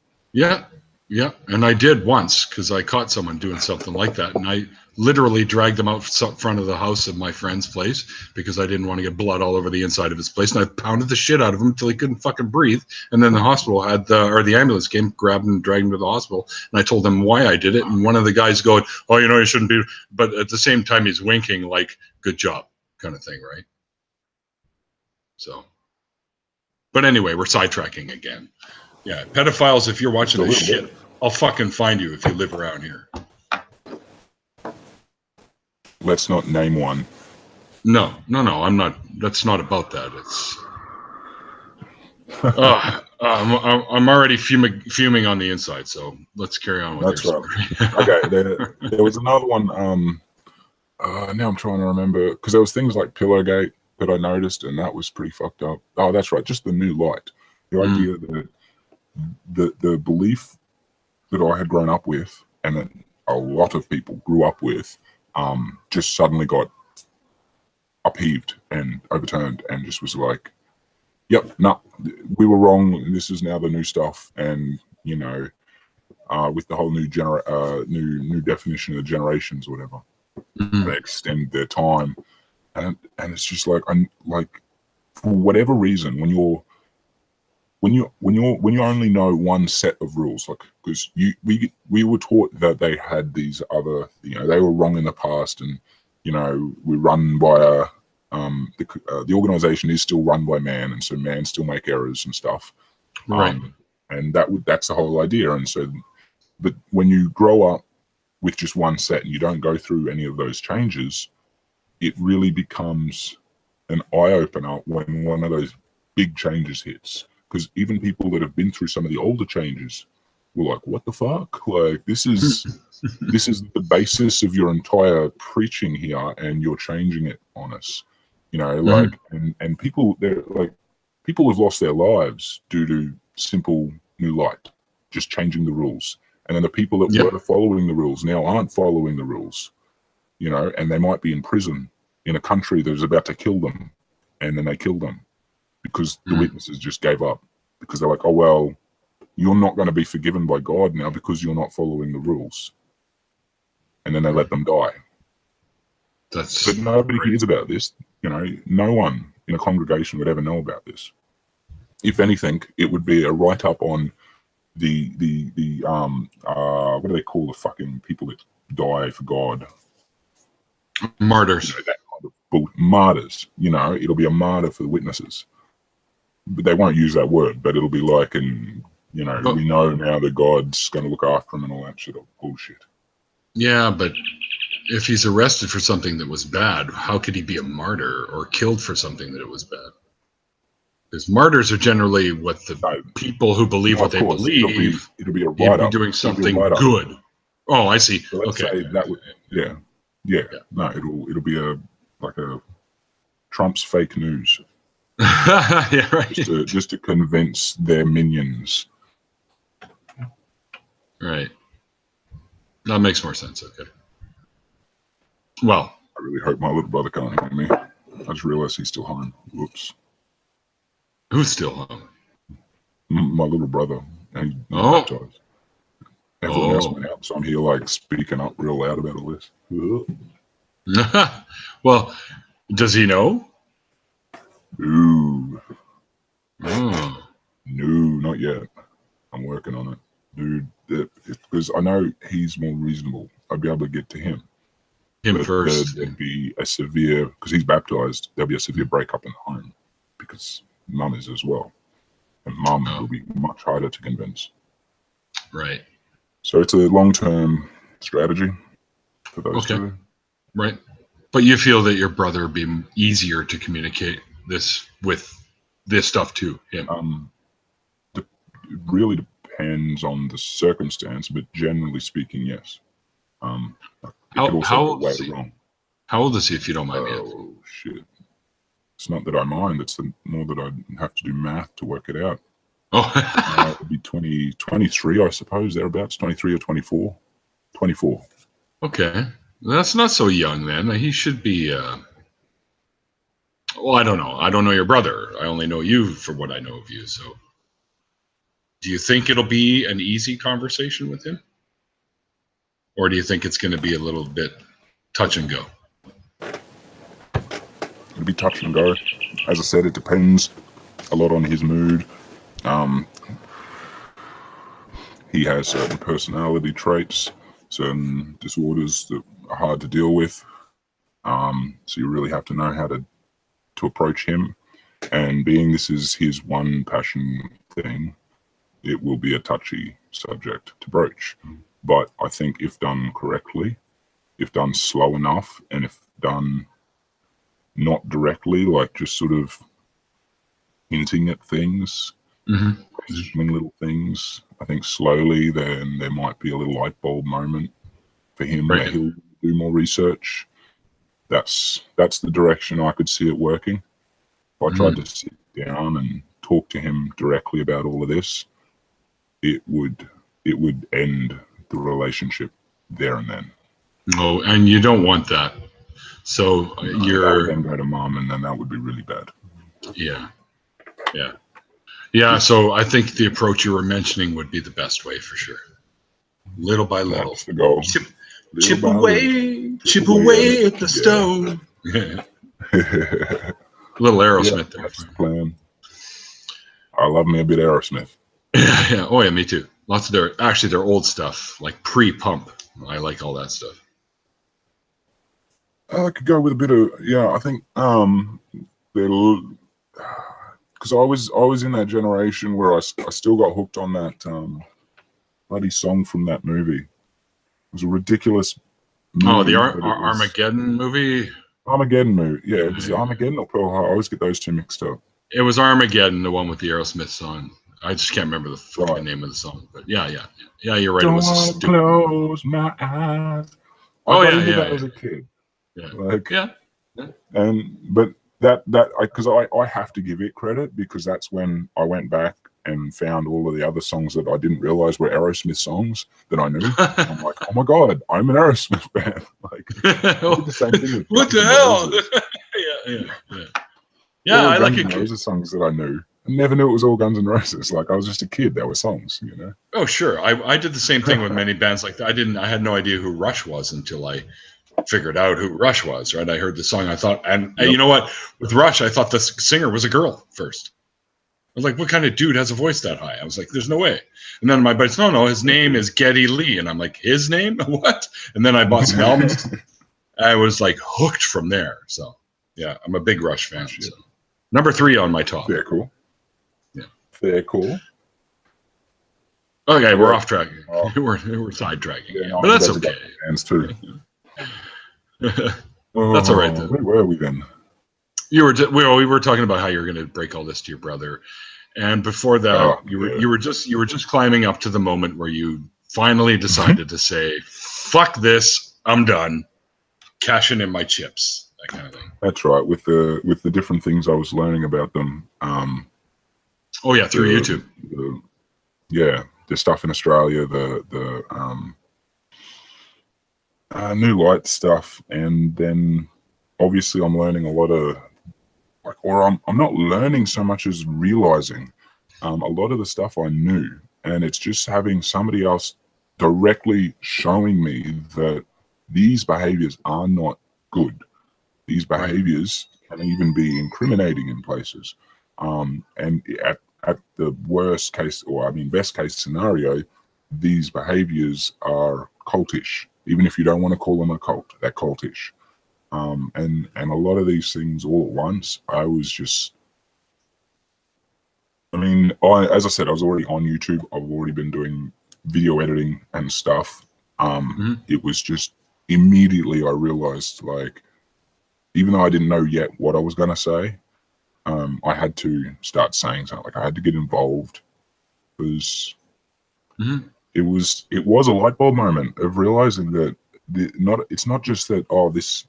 Speaker 3: And I did once, because I caught someone doing something like that, and I literally dragged them out front of the house of my friend's place, because I didn't want to get blood all over the inside of his place, and I pounded the shit out of him until he couldn't fucking breathe. And then the hospital the ambulance came, grabbed him, dragged him to the hospital, and I told them why I did it. And one of the guys going, "Oh, you shouldn't be," but at the same time he's winking, like, "Good job," kind of thing, right? So, but anyway, we're sidetracking again. Yeah, pedophiles, if you're watching this shit, I'll fucking find you if you live around here. Let's not name one.
Speaker 1: No, I'm not. That's not about that. It's. I'm already fuming on the inside. So let's carry on with
Speaker 3: That's
Speaker 1: your
Speaker 3: right.
Speaker 1: story.
Speaker 3: Okay, there was another one. Now I'm trying to remember, because there was things like Pillowgate that I noticed, and that was pretty fucked up. Oh, that's right. Just the new light. The idea that the belief that I had grown up with, and that a lot of people grew up with, just suddenly got upheaved and overturned, and just was like, yep, no, we were wrong. This is now the new stuff. And, with the whole new definition of the generations or whatever, they extend their time. And it's just like, for whatever reason, when you only know one set of rules, like, because we were taught that they had these other, they were wrong in the past, and we run by the organization is still run by man, and so man still make errors and stuff,
Speaker 1: right?
Speaker 3: And that's the whole idea. And so, but when you grow up with just one set and you don't go through any of those changes, it really becomes an eye opener when one of those big changes hits. Because even people that have been through some of the older changes were like, what the fuck? Like, this is the basis of your entire preaching here, and you're changing it on us. And people, people have lost their lives due to simple new light, just changing the rules. And then the people that were following the rules now aren't following the rules, and they might be in prison in a country that is about to kill them, and then they kill them. Because the witnesses just gave up, because they're like, oh, well, you're not going to be forgiven by God now because you're not following the rules. And then they let them die. But nobody hears about this. No one in a congregation would ever know about this. If anything, it would be a write-up on the what do they call the fucking people that die for God?
Speaker 1: Martyrs.
Speaker 3: That kind of martyrs. It'll be a martyr for the witnesses. But they won't use that word, but it'll be like in You know, we know now that God's going to look after him and all that shit. Bullshit.
Speaker 1: Yeah, but if he's arrested for something that was bad, how could he be a martyr or killed for something that it was bad? Because martyrs are generally what the people who believe what they believe.
Speaker 3: It'll be a write-up.
Speaker 1: Be doing something good. Oh, I see.
Speaker 3: So let's say that would, yeah. No, it'll be a Trump's fake news.
Speaker 1: Yeah, right.
Speaker 3: Just to convince their minions.
Speaker 1: Right. That makes more sense. Okay. Well,
Speaker 3: I really hope my little brother can't hear me. I just realized he's still home. Whoops.
Speaker 1: Who's still home?
Speaker 3: My little brother. And baptized. Everyone else went out, so I'm here like speaking up real loud about all this.
Speaker 1: Well, does he know?
Speaker 3: Ooh.
Speaker 1: Oh.
Speaker 3: No, not yet. I'm working on it. Dude, because I know he's more reasonable. I'd be able to get to him.
Speaker 1: First.
Speaker 3: There'd be a severe, because he's baptized, there'll be a severe breakup in the home because mum is as well. And mum will be much harder to convince.
Speaker 1: Right.
Speaker 3: So it's a long-term strategy for those two.
Speaker 1: Right. But you feel that your brother would be easier to communicate this with this stuff to him?
Speaker 3: It really depends on the circumstance, but generally speaking, yes.
Speaker 1: How old is he? How old is he, if you don't mind me asking?
Speaker 3: Oh, shit. It's not that I mind. It's more that I have to do math to work it out.
Speaker 1: Oh.
Speaker 3: It would be 23, I suppose, thereabouts. 23 or 24. 24.
Speaker 1: Okay. That's not so young then. He should be... well, I don't know. I don't know your brother. I only know you for what I know of you. So do you think it'll be an easy conversation with him? Or do you think it's going to be a little bit touch and go?
Speaker 3: It'll be touch and go. As I said, it depends a lot on his mood. He has certain personality traits, certain disorders that are hard to deal with. So you really have to know how to approach him. And being this is his one passion thing, it will be a touchy subject to broach. But I think if done correctly, if done slow enough, and if done not directly, like just sort of hinting at things, positioning little things, I think slowly then there might be a little light bulb moment for him where he'll do more research. That's the direction I could see it working. If I tried to sit down and talk to him directly about all of this, it would end the relationship there and then.
Speaker 1: No, and you don't want that. So
Speaker 3: that would then go to mom, and then that would be really bad.
Speaker 1: Yeah. So I think the approach you were mentioning would be the best way for sure. Little by little.
Speaker 3: That's the goal.
Speaker 1: Chip away at the stone. Little Aerosmith there.
Speaker 3: That's the plan. I love me a bit of Aerosmith.
Speaker 1: Yeah. Oh yeah, me too. Lots of their old stuff, like pre-pump. I like all that stuff.
Speaker 3: I could go with a bit of I think because I was in that generation where I still got hooked on that bloody song from that movie. It was a ridiculous movie.
Speaker 1: Oh, the Armageddon movie?
Speaker 3: Armageddon movie. Yeah, it was Armageddon or Pearl Harbor. I always get those two mixed up.
Speaker 1: It was Armageddon, the one with the Aerosmith song. I just can't remember the fucking name of the song. But yeah, you're right.
Speaker 3: Don't
Speaker 1: it was a stupid
Speaker 3: close my eyes.
Speaker 1: I
Speaker 3: that as a kid.
Speaker 1: Yeah.
Speaker 3: But because I have to give it credit, because that's when I went back and found all of the other songs that I didn't realize were Aerosmith songs that I knew. I'm like, oh my god, I'm an Aerosmith fan. Like, I did the same thing with
Speaker 1: what the hell? Yeah. I like
Speaker 3: it. Those are songs that I knew. I never knew it was all Guns N' Roses. Like, I was just a kid. There were songs, you know.
Speaker 1: Oh sure, I did the same thing with many bands like that. I had no idea who Rush was until I figured out who Rush was. Right, I heard the song. I thought, and you know what? With Rush, I thought the singer was a girl first. I was like, what kind of dude has a voice that high? I was like, there's no way. And then my buddies, no, his name is Geddy Lee. And I'm like, his name? What? And then I bought some albums. I was like hooked from there. So yeah, I'm a big Rush fan. So. Number 3 on my top.
Speaker 3: Very cool.
Speaker 1: Yeah.
Speaker 3: Very cool.
Speaker 1: Okay, we're
Speaker 3: Yeah.
Speaker 1: off track.
Speaker 3: Oh.
Speaker 1: we're sidetracking.
Speaker 3: Yeah,
Speaker 1: Yeah,
Speaker 3: no,
Speaker 1: but that's
Speaker 3: I'm about to
Speaker 1: okay.
Speaker 3: go hands too.
Speaker 1: That's all right, though.
Speaker 3: Where were we then?
Speaker 1: We were talking about how you were going to break all this to your brother, and before that, you were just climbing up to the moment where you finally decided to say, "Fuck this, I'm done, cashing in my chips," that kind of thing.
Speaker 3: That's right. With the different things I was learning about them.
Speaker 1: Oh yeah, through YouTube.
Speaker 3: The stuff in Australia, the new light stuff, and then obviously I'm learning a lot of I'm not learning so much as realizing a lot of the stuff I knew, and it's just having somebody else directly showing me that these behaviors are not good. These behaviors can even be incriminating in places. And at the worst case, or I mean best case scenario, these behaviors are cultish. Even if you don't want to call them a cult, they're cultish. And a lot of these things all at once, I was just, I mean, as I said, I was already on YouTube. I've already been doing video editing and stuff. It was just immediately I realized, like, even though I didn't know yet what I was going to say, I had to start saying something. Like, I had to get involved, because it was a light bulb moment of realizing that it's not just that, oh, this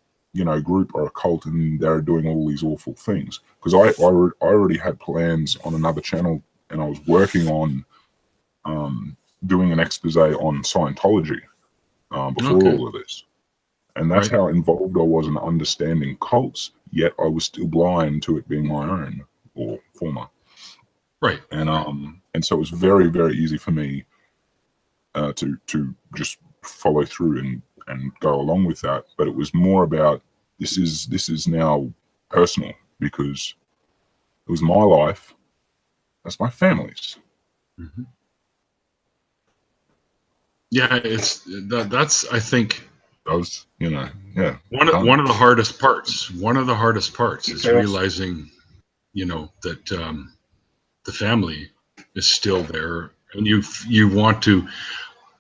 Speaker 3: group or a cult and they're doing all these awful things. Because I already had plans on another channel, and I was working on doing an expose on Scientology before all of this. And that's how involved I was in understanding cults, yet I was still blind to it being my own, or former.
Speaker 1: Right.
Speaker 3: And so it was very, very easy for me to just follow through and go along with that. But it was more about, this is now personal, because it was my life, that's my family's.
Speaker 1: Yeah, that's I think
Speaker 3: I was,
Speaker 1: one of the hardest parts. One of the hardest parts is realizing, that the family is still there, and you want to.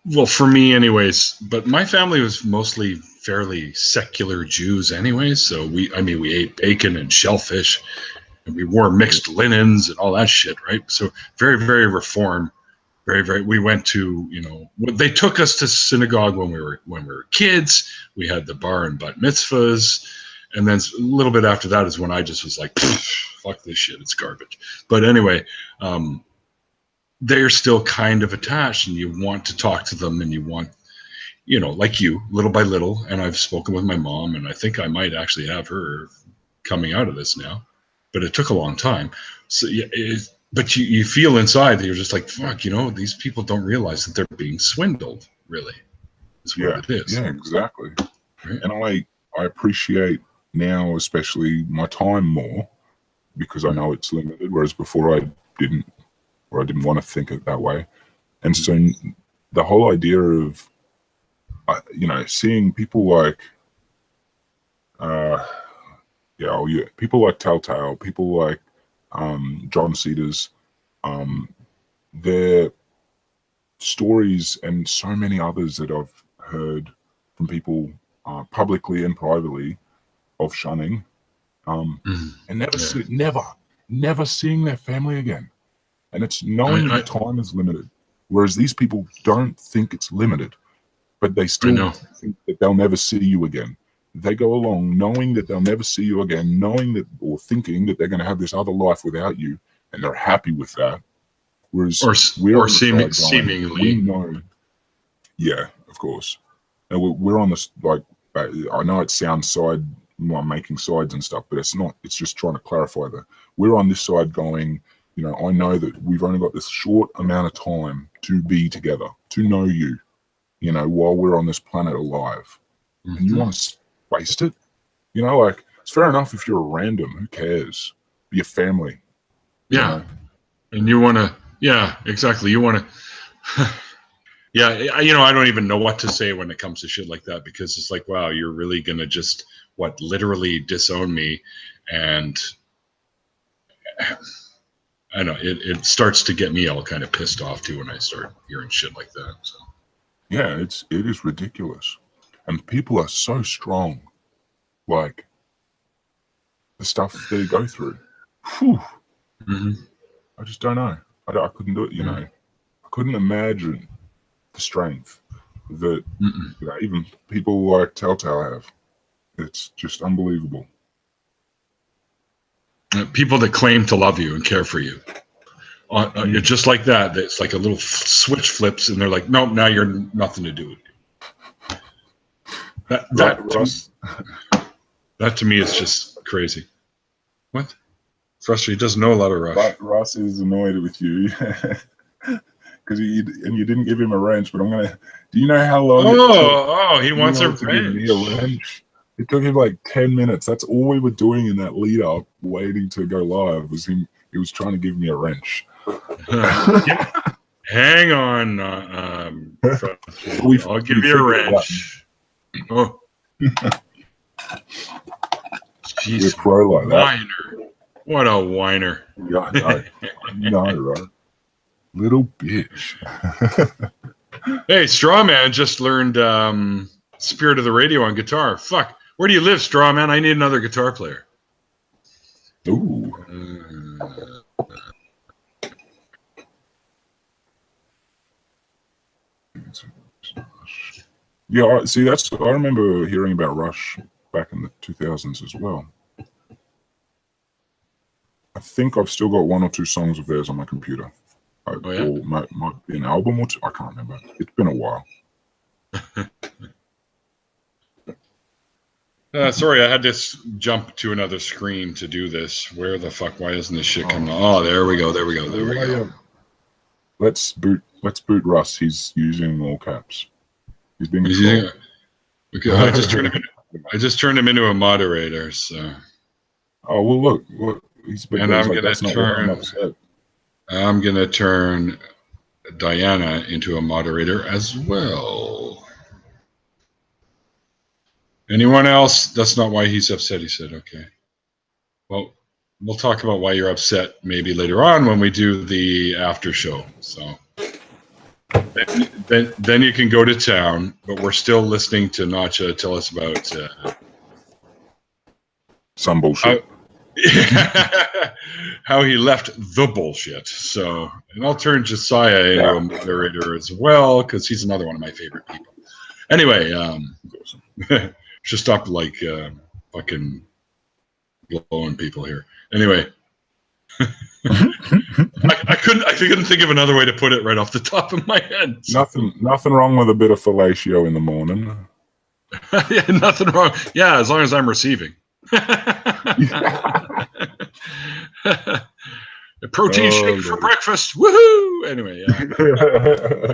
Speaker 1: Well, for me, anyways. But my family was mostly fairly secular Jews, anyways. So we ate bacon and shellfish, and we wore mixed linens and all that shit, right? So very, very reformed. Very, very. We went to, they took us to synagogue when we were kids. We had the bar and bat mitzvahs, and then a little bit after that is when I just was like, fuck this shit, it's garbage. But anyway, they're still kind of attached, and you want to talk to them, and you want, like you, little by little. And I've spoken with my mom, and I think I might actually have her coming out of this now, but it took a long time. So yeah. But you feel inside that you're just like, fuck, these people don't realize that they're being swindled, really. That's what it is.
Speaker 3: Yeah, exactly.
Speaker 1: Right?
Speaker 3: And I appreciate now, especially, my time more, because I know it's limited, whereas before I didn't want to think it that way. And so the whole idea of, seeing people like, people like Telltale, people like John Cedars, their stories, and so many others that I've heard from people publicly and privately, of shunning, and never seeing their family again. And it's knowing that time is limited, whereas these people don't think it's limited, but they still think that they'll never see you again. They go along knowing that they'll never see you again, knowing that, or thinking that they're going to have this other life without you, and they're happy with that. Whereas seemingly, we know, yeah, of course. And we're on this, like, I know it sounds I'm making sides and stuff, but it's not. It's just trying to clarify that we're on this side going, I know that we've only got this short amount of time to be together, to know you, while we're on this planet alive. And you want to waste it? Like, it's fair enough if you're a random, who cares? Be a family.
Speaker 1: Yeah. And you want to, yeah, exactly. You want to, yeah, I don't even know what to say when it comes to shit like that, because it's like, wow, you're really going to just, literally disown me. And I know it starts to get me all kind of pissed off too when I start hearing shit like that. So
Speaker 3: yeah, it is ridiculous, and people are so strong. Like the stuff they go through. Whew. I just don't know. I couldn't do it. You know, I couldn't imagine the strength that even people like Telltale have. It's just unbelievable.
Speaker 1: People that claim to love you and care for you. You're just like that. It's like a little switch flips, and they're like, "Nope, now you're nothing to do with you." That to me is just crazy. What? Frustrated. He doesn't know a lot of Rush.
Speaker 3: Russ is annoyed with you because you didn't give him a wrench. But I'm gonna. Do you know how long?
Speaker 1: He wants a
Speaker 3: to give me a wrench. It took him like 10 minutes. That's all we were doing in that lead up, waiting to go live. Was him? He was trying to give me a wrench.
Speaker 1: Hang on, I'll give you a wrench. Oh, jeez,
Speaker 3: pro like that.
Speaker 1: Whiner. What a whiner!
Speaker 3: Yeah, I know, right? Little bitch.
Speaker 1: Hey, Strawman just learned Spirit of the Radio on guitar. Fuck, where do you live, Strawman? I need another guitar player.
Speaker 3: Ooh. Yeah, see, I remember hearing about Rush back in the 2000s as well. I think I've still got 1 or 2 songs of theirs on my computer. Or might be an album or 2. I can't remember. It's been a while.
Speaker 1: Sorry, I had to jump to another screen to do this. Where the fuck? Why isn't this shit coming? Oh, there we go. There we go.
Speaker 3: Let's boot Russ. He's using all caps. He's being
Speaker 1: okay, I just turned him into a moderator. So.
Speaker 3: Oh well, look. He's been. And
Speaker 1: I'm gonna turn Diana into a moderator as well. Anyone else? That's not why he's upset. He said, "Okay." Well, we'll talk about why you're upset maybe later on when we do the after show. So. Then you can go to town, but we're still listening to NotJah tell us about
Speaker 3: some bullshit.
Speaker 1: How he left the bullshit. So, and I'll turn Josiah into a moderator as well because he's another one of my favorite people. Anyway, should stop like fucking blowing people here. Anyway. I couldn't think of another way to put it right off the top of my head.
Speaker 3: Nothing wrong with a bit of fellatio in the morning.
Speaker 1: Yeah, nothing wrong. Yeah, as long as I'm receiving. A protein shake for breakfast. Woohoo! Anyway, yeah.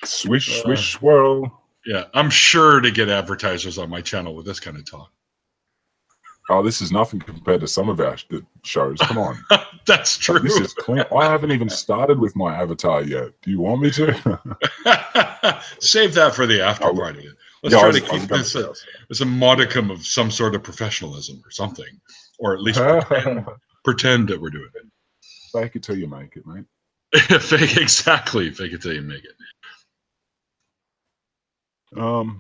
Speaker 3: Swish, swish, swirl.
Speaker 1: Yeah, I'm sure to get advertisers on my channel with this kind of talk.
Speaker 3: Oh, this is nothing compared to some of our shows. Come on.
Speaker 1: That's true.
Speaker 3: This is clean. I haven't even started with my avatar yet. Do you want me to?
Speaker 1: Save that for the after party. Let's try to keep this as a modicum of some sort of professionalism or something. Or at least pretend that we're doing it.
Speaker 3: Fake it till you make it, mate.
Speaker 1: Exactly. Fake it till you make it.
Speaker 3: So,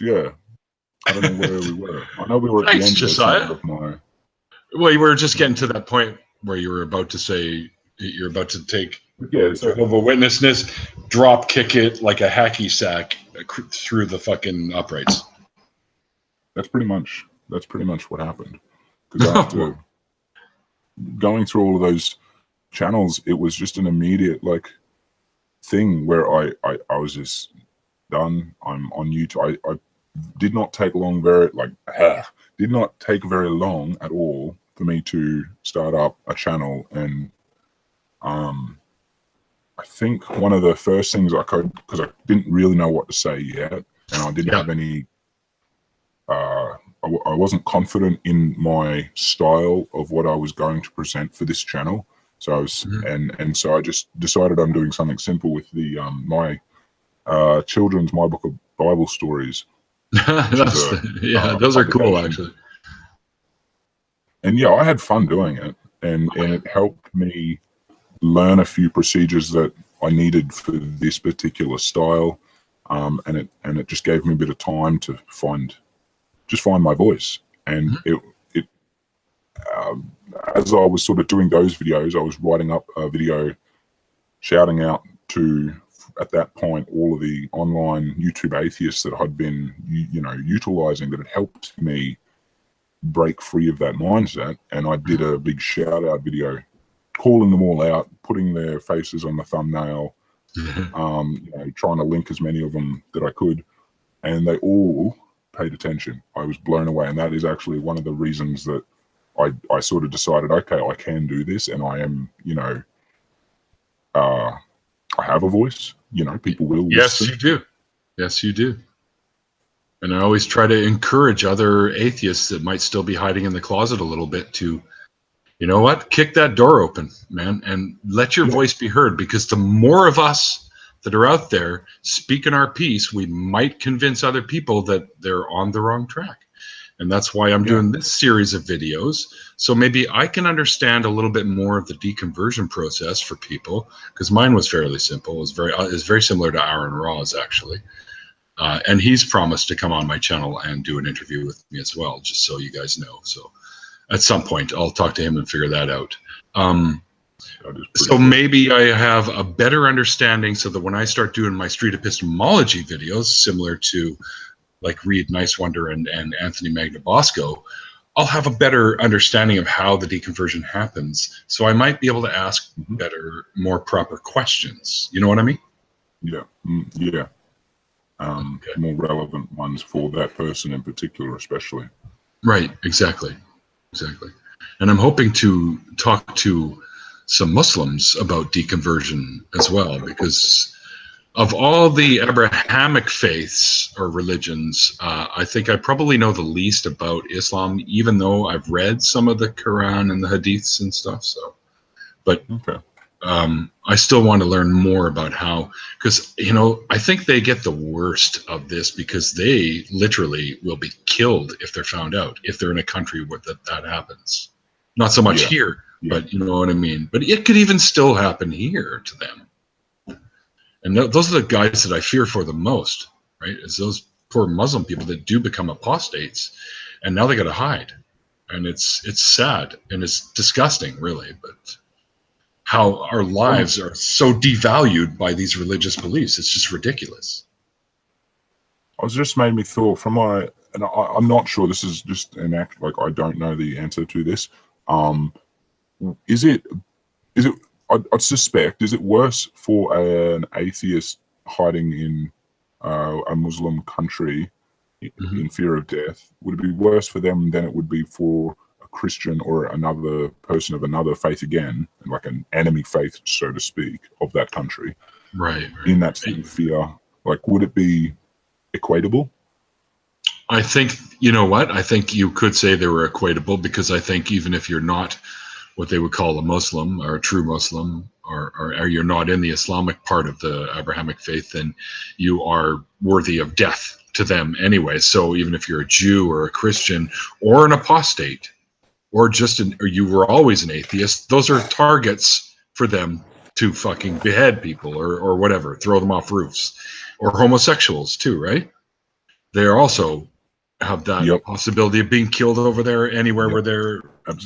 Speaker 3: yeah. I don't know where we were. I know we were at the end of my...
Speaker 1: Well, you were just getting to that point where you were about to say you're about to take Jehovah Witnessness, drop kick it like a hacky sack through the fucking uprights.
Speaker 3: That's pretty much what happened. Because after going through all of those channels, it was just an immediate thing where I was just done. I'm on YouTube. I did not take very long at all for me to start up a channel. And I think one of the first things I could, because I didn't really know what to say yet, and I didn't have any I wasn't confident in my style of what I was going to present for this channel. So I was and so I just decided I'm doing something simple with the my children's My Book of Bible Stories.
Speaker 1: Those are cool, actually.
Speaker 3: And yeah, I had fun doing it. and it helped me learn a few procedures that I needed for this particular style, and it just gave me a bit of time to find my voice. And it as I was sort of doing those videos, I was writing up a video shouting out to, at that point, all of the online YouTube atheists that I'd been utilizing, that had helped me break free of that mindset. And I did a big shout out video calling them all out, putting their faces on the thumbnail, trying to link as many of them that I could, and they all paid attention. I was blown away, and that is actually one of the reasons that I sort of decided, okay, I can do this, and I am, I have a voice. People will listen.
Speaker 1: Yes, you do. And I always try to encourage other atheists that might still be hiding in the closet a little bit to, you know what, kick that door open, man, and let your voice be heard, because the more of us that are out there speaking our piece, we might convince other people that they're on the wrong track. And that's why I'm doing this series of videos. So maybe I can understand a little bit more of the deconversion process for people, because mine was fairly simple. It was very similar to Aaron Raw's, actually. And he's promised to come on my channel and do an interview with me as well, just so you guys know. So at some point, I'll talk to him and figure that out. So maybe I have a better understanding, so that when I start doing my street epistemology videos, similar to like Reed Nicewonder and Anthony Magnabosco, I'll have a better understanding of how the deconversion happens. So I might be able to ask better, more proper questions. You know what I mean?
Speaker 3: Yeah. More relevant ones for that person in particular, especially.
Speaker 1: Right, exactly. And I'm hoping to talk to some Muslims about deconversion as well, because of all the Abrahamic faiths or religions, I think I probably know the least about Islam, even though I've read some of the Quran and the Hadiths and stuff. So, but I still want to learn more about how, because I think they get the worst of this, because they literally will be killed if they're found out, if they're in a country where that happens. Not so much here, but you know what I mean. But it could even still happen here to them. And those are the guys that I fear for the most, right? Is those poor Muslim people that do become apostates, and now they got to hide, and it's sad and it's disgusting, really. But how our lives are so devalued by these religious beliefs, it's just ridiculous.
Speaker 3: It just made me thought and I'm not sure, this is just an act, like I don't know the answer to this. Is it? I'd suspect, is it worse for an atheist hiding in a Muslim country in fear of death? Would it be worse for them than it would be for a Christian or another person of another faith again, like an enemy faith, so to speak, of that country?
Speaker 1: Right.
Speaker 3: In that same fear, like, would it be equatable?
Speaker 1: I think, you know what? I think you could say they were equatable, because I think even if you're not what they would call a Muslim or a true Muslim, or you're not in the Islamic part of the Abrahamic faith, then you are worthy of death to them anyway. So even if you're a Jew or a Christian or an apostate, or or you were always an atheist, those are targets for them to fucking behead people or whatever, throw them off roofs, or homosexuals too, right? They are also have that possibility of being killed over there anywhere where they're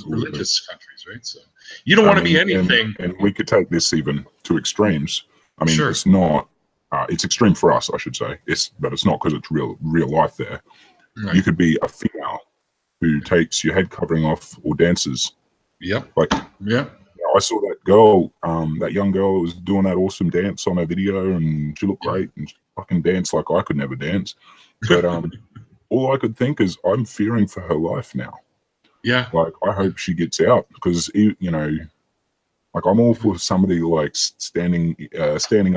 Speaker 1: religious countries, right? So you don't want to be anything.
Speaker 3: And we could take this even to extremes. I mean, it's not. It's extreme for us, I should say. But it's not, because it's real life there. Right. You could be a female who takes your head covering off or dances.
Speaker 1: Yep.
Speaker 3: I saw that girl, that young girl who was doing that awesome dance on her video, and she looked great, and she fucking danced like I could never dance. But all I could think is, I'm fearing for her life now.
Speaker 1: Yeah.
Speaker 3: Like, I hope she gets out, because, like, I'm all for somebody like standing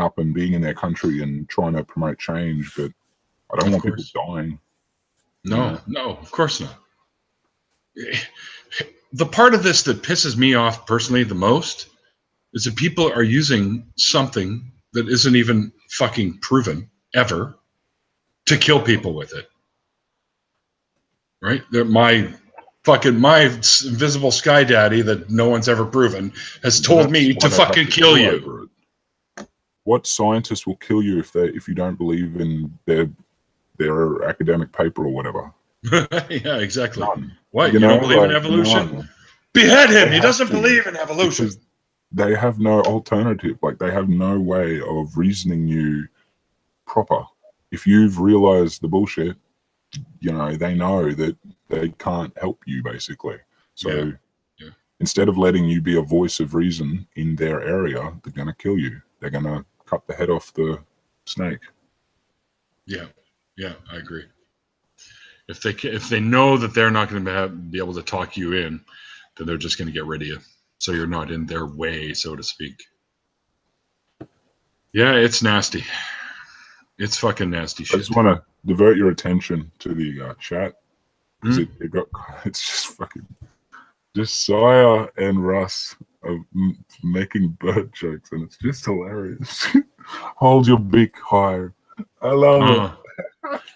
Speaker 3: up and being in their country and trying to promote change, but I don't want people dying.
Speaker 1: No, of course not. The part of this that pisses me off personally the most is that people are using something that isn't even fucking proven ever to kill people with it. Right? fucking my invisible sky daddy that no one's ever proven has told me to fucking kill you.
Speaker 3: What scientist will kill you if you don't believe in their academic paper or whatever?
Speaker 1: Yeah, exactly.
Speaker 3: None.
Speaker 1: What? You don't believe in evolution?
Speaker 3: None.
Speaker 1: Behead him. He doesn't believe in evolution.
Speaker 3: Because they have no alternative. Like, they have no way of reasoning you proper. If you've realized the bullshit, you know, they know that they can't help you, basically. So instead of letting you be a voice of reason in their area, they're going to kill you. They're going to cut the head off the snake.
Speaker 1: Yeah, I agree. If they know that they're not going to be able to talk you in, then they're just going to get rid of you, so you're not in their way, so to speak. Yeah, it's nasty. It's fucking nasty shit.
Speaker 3: I just want to divert your attention to the chat, because it's just fucking just Sire and Russ of making bird jokes, and it's just hilarious. Hold your beak higher. I love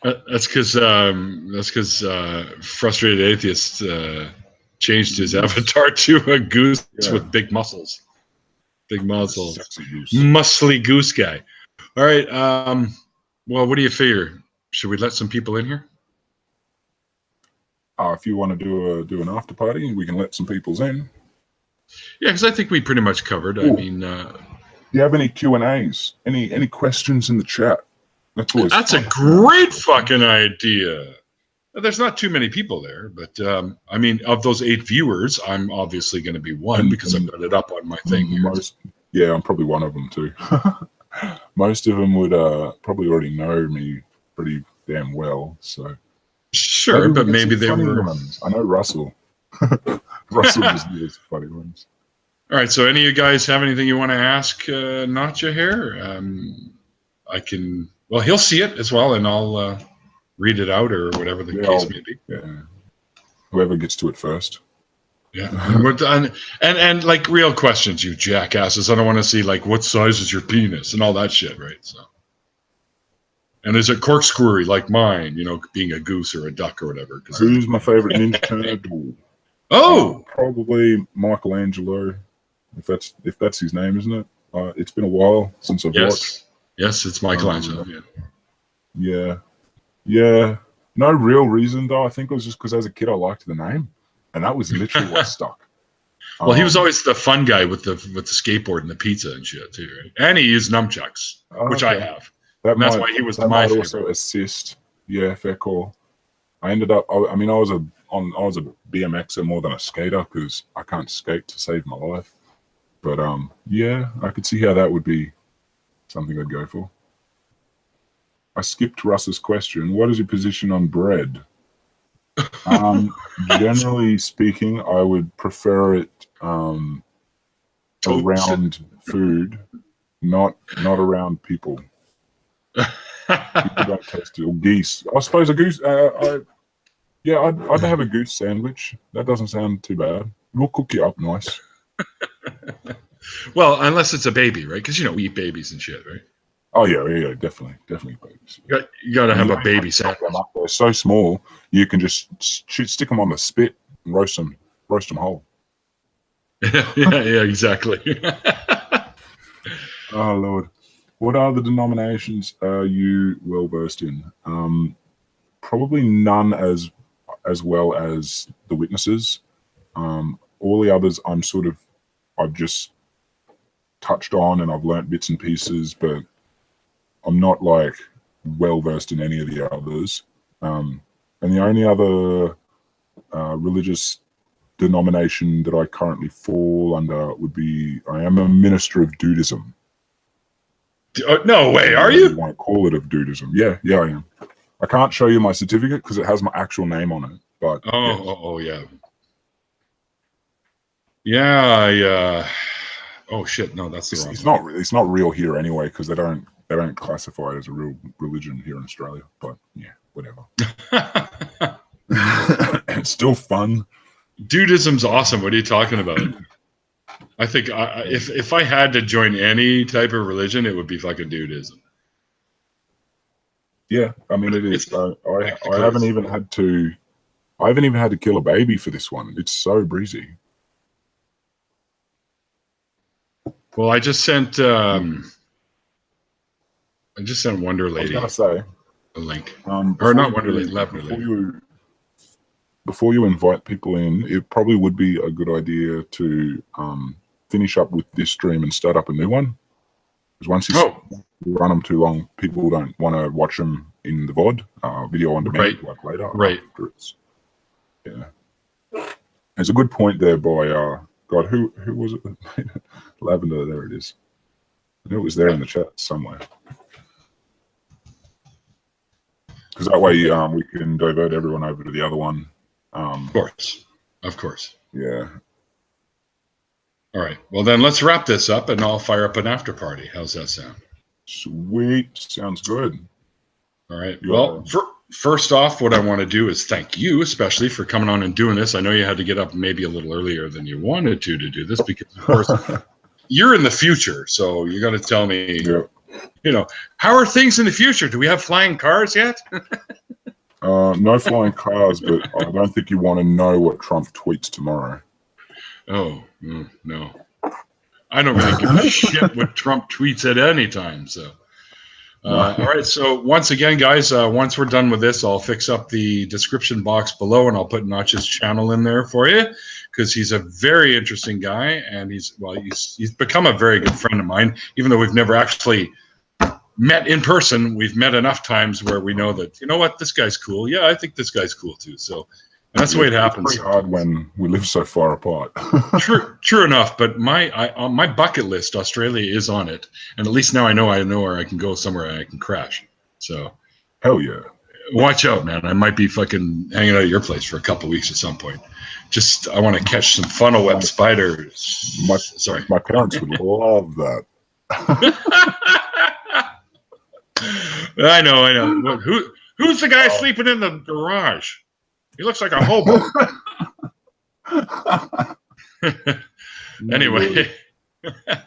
Speaker 3: it.
Speaker 1: That's because Frustrated Atheist changed his avatar to a goose with big muscles. Big muscles. Muscly goose guy. All right. Well, what do you figure? Should we let some people in here?
Speaker 3: If you want to do an after party, we can let some people in.
Speaker 1: Yeah, because I think we pretty much covered.
Speaker 3: Ooh.
Speaker 1: I mean,
Speaker 3: do you have any Q&As? Any questions in the chat?
Speaker 1: That's a great fucking idea. There's not too many people there, but I mean, of those 8 viewers, I'm obviously going to be one because I've got it up on my thing here.
Speaker 3: I'm probably one of them too. Most of them would probably already know me pretty damn well, so
Speaker 1: sure, but maybe they were.
Speaker 3: Ones. I know Russell. Russell just does funny ones.
Speaker 1: All right, so any of you guys have anything you want to ask NotJah here? I can. Well, he'll see it as well, and I'll read it out or whatever the case may be.
Speaker 3: Yeah. Whoever gets to it first.
Speaker 1: Yeah, and like real questions, you jackasses. I don't want to see like what size is your penis and all that shit, right? So, and is it corkscrewy like mine? You know, being a goose or a duck or whatever.
Speaker 3: Who's my favorite Ninja Turtle?
Speaker 1: Oh,
Speaker 3: probably Michelangelo. If that's his name, isn't it? It's been a while since I've watched.
Speaker 1: Yes, it's Michelangelo.
Speaker 3: Yeah. No real reason though. I think it was just because as a kid I liked the name. And that was literally what stuck.
Speaker 1: Well, he was always the fun guy with the skateboard and the pizza and shit too, right? And he used nunchucks, which I have. That's why he was my favorite.
Speaker 3: Also assist. Yeah, fair call. I ended up. I was a BMXer more than a skater because I can't skate to save my life. But yeah, I could see how that would be something I'd go for. I skipped Russ's question. What is your position on bread? Generally speaking, I would prefer it around food, not around people. People don't taste it. Or geese. I suppose a goose. I'd have a goose sandwich. That doesn't sound too bad. We'll cook you up nice.
Speaker 1: Well, unless it's a baby, right? Because we eat babies and shit, right?
Speaker 3: Oh yeah, definitely babies.
Speaker 1: You got to have a baby sandwich.
Speaker 3: They're so small, you can just stick them on the spit and roast them whole.
Speaker 1: yeah, exactly.
Speaker 3: Oh Lord, what other denominations are you well versed in? Probably none as well as the Witnesses. All the others, I've just touched on and I've learnt bits and pieces, but I'm not like well versed in any of the others. And the only other religious denomination that I currently fall under would be I am a minister of Dudism.
Speaker 1: No way, are you?
Speaker 3: You want to call it of Dudism? Yeah, I am. I can't show you my certificate because it has my actual name on it. But yeah. Oh shit! No, that's the wrong. It's not real here anyway because they don't classify it as a real religion here in Australia. But yeah, whatever. It's still fun.
Speaker 1: Dudism's awesome. What are you talking about? I think if I had to join any type of religion, it would be fucking Dudism.
Speaker 3: Yeah, I mean it is. I haven't even had to I haven't even had to kill a baby for this one. It's so breezy.
Speaker 1: Well, I just sent Wonder Lady
Speaker 3: I was going to say
Speaker 1: a link. Or not Wonder Lady, Lavender Lady.
Speaker 3: Before you invite people in, it probably would be a good idea to finish up with this stream and start up a new one. Because once you run them too long, people don't want to watch them in the VOD, video on demand, like later.
Speaker 1: Right.
Speaker 3: Yeah. There's a good point there by God. Who was it? Lavender. There it is. I knew it was there in the chat somewhere. Because that way we can divert everyone over to the other one.
Speaker 1: Of course.
Speaker 3: Yeah.
Speaker 1: All right. Well, then let's wrap this up, and I'll fire up an after party. How's that sound?
Speaker 3: Sweet. Sounds good.
Speaker 1: All right. Well, first off, what I want to do is thank you, especially for coming on and doing this. I know you had to get up maybe a little earlier than you wanted to do this because, of course, you're in the future. So you got to tell me, how are things in the future? Do we have flying cars yet?
Speaker 3: No flying cars, but I don't think you want to know what Trump tweets tomorrow.
Speaker 1: Oh, no. I don't really give a shit what Trump tweets at any time. So, all right. So once again, guys, once we're done with this, I'll fix up the description box below and I'll put NotJah's channel in there for you because he's a very interesting guy. And he's become a very good friend of mine, even though we've never actually met in person. We've met enough times where we know that, you know what, this guy's cool. Yeah, I think this guy's cool too. So and that's the way it happens.
Speaker 3: It's pretty hard when we live so far apart.
Speaker 1: True enough. But on my bucket list, Australia is on it, and at least now I know where I can go somewhere and I can crash. So,
Speaker 3: hell yeah!
Speaker 1: Watch out, man. I might be fucking hanging out at your place for a couple of weeks at some point. Just I want to catch some funnel web spiders.
Speaker 3: My parents would love that.
Speaker 1: I know. Who's the guy sleeping in the garage? He looks like a hobo. Anyway.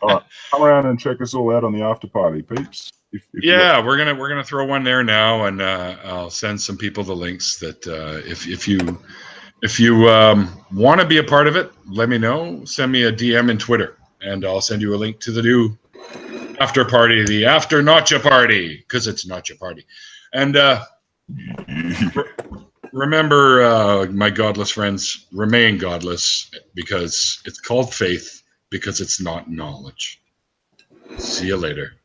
Speaker 3: All right. Come around and check us all out on the after party, peeps.
Speaker 1: Yeah, we're gonna throw one there now, and I'll send some people the links that if you want to be a part of it, let me know. Send me a DM in Twitter, and I'll send you a link to the new after party, the After NotJah party, because it's NotJah party, and. Remember, my godless friends, remain godless because it's called faith, because it's not knowledge. See you later.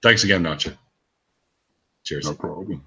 Speaker 1: Thanks again, NotJah. Cheers.
Speaker 3: No problem.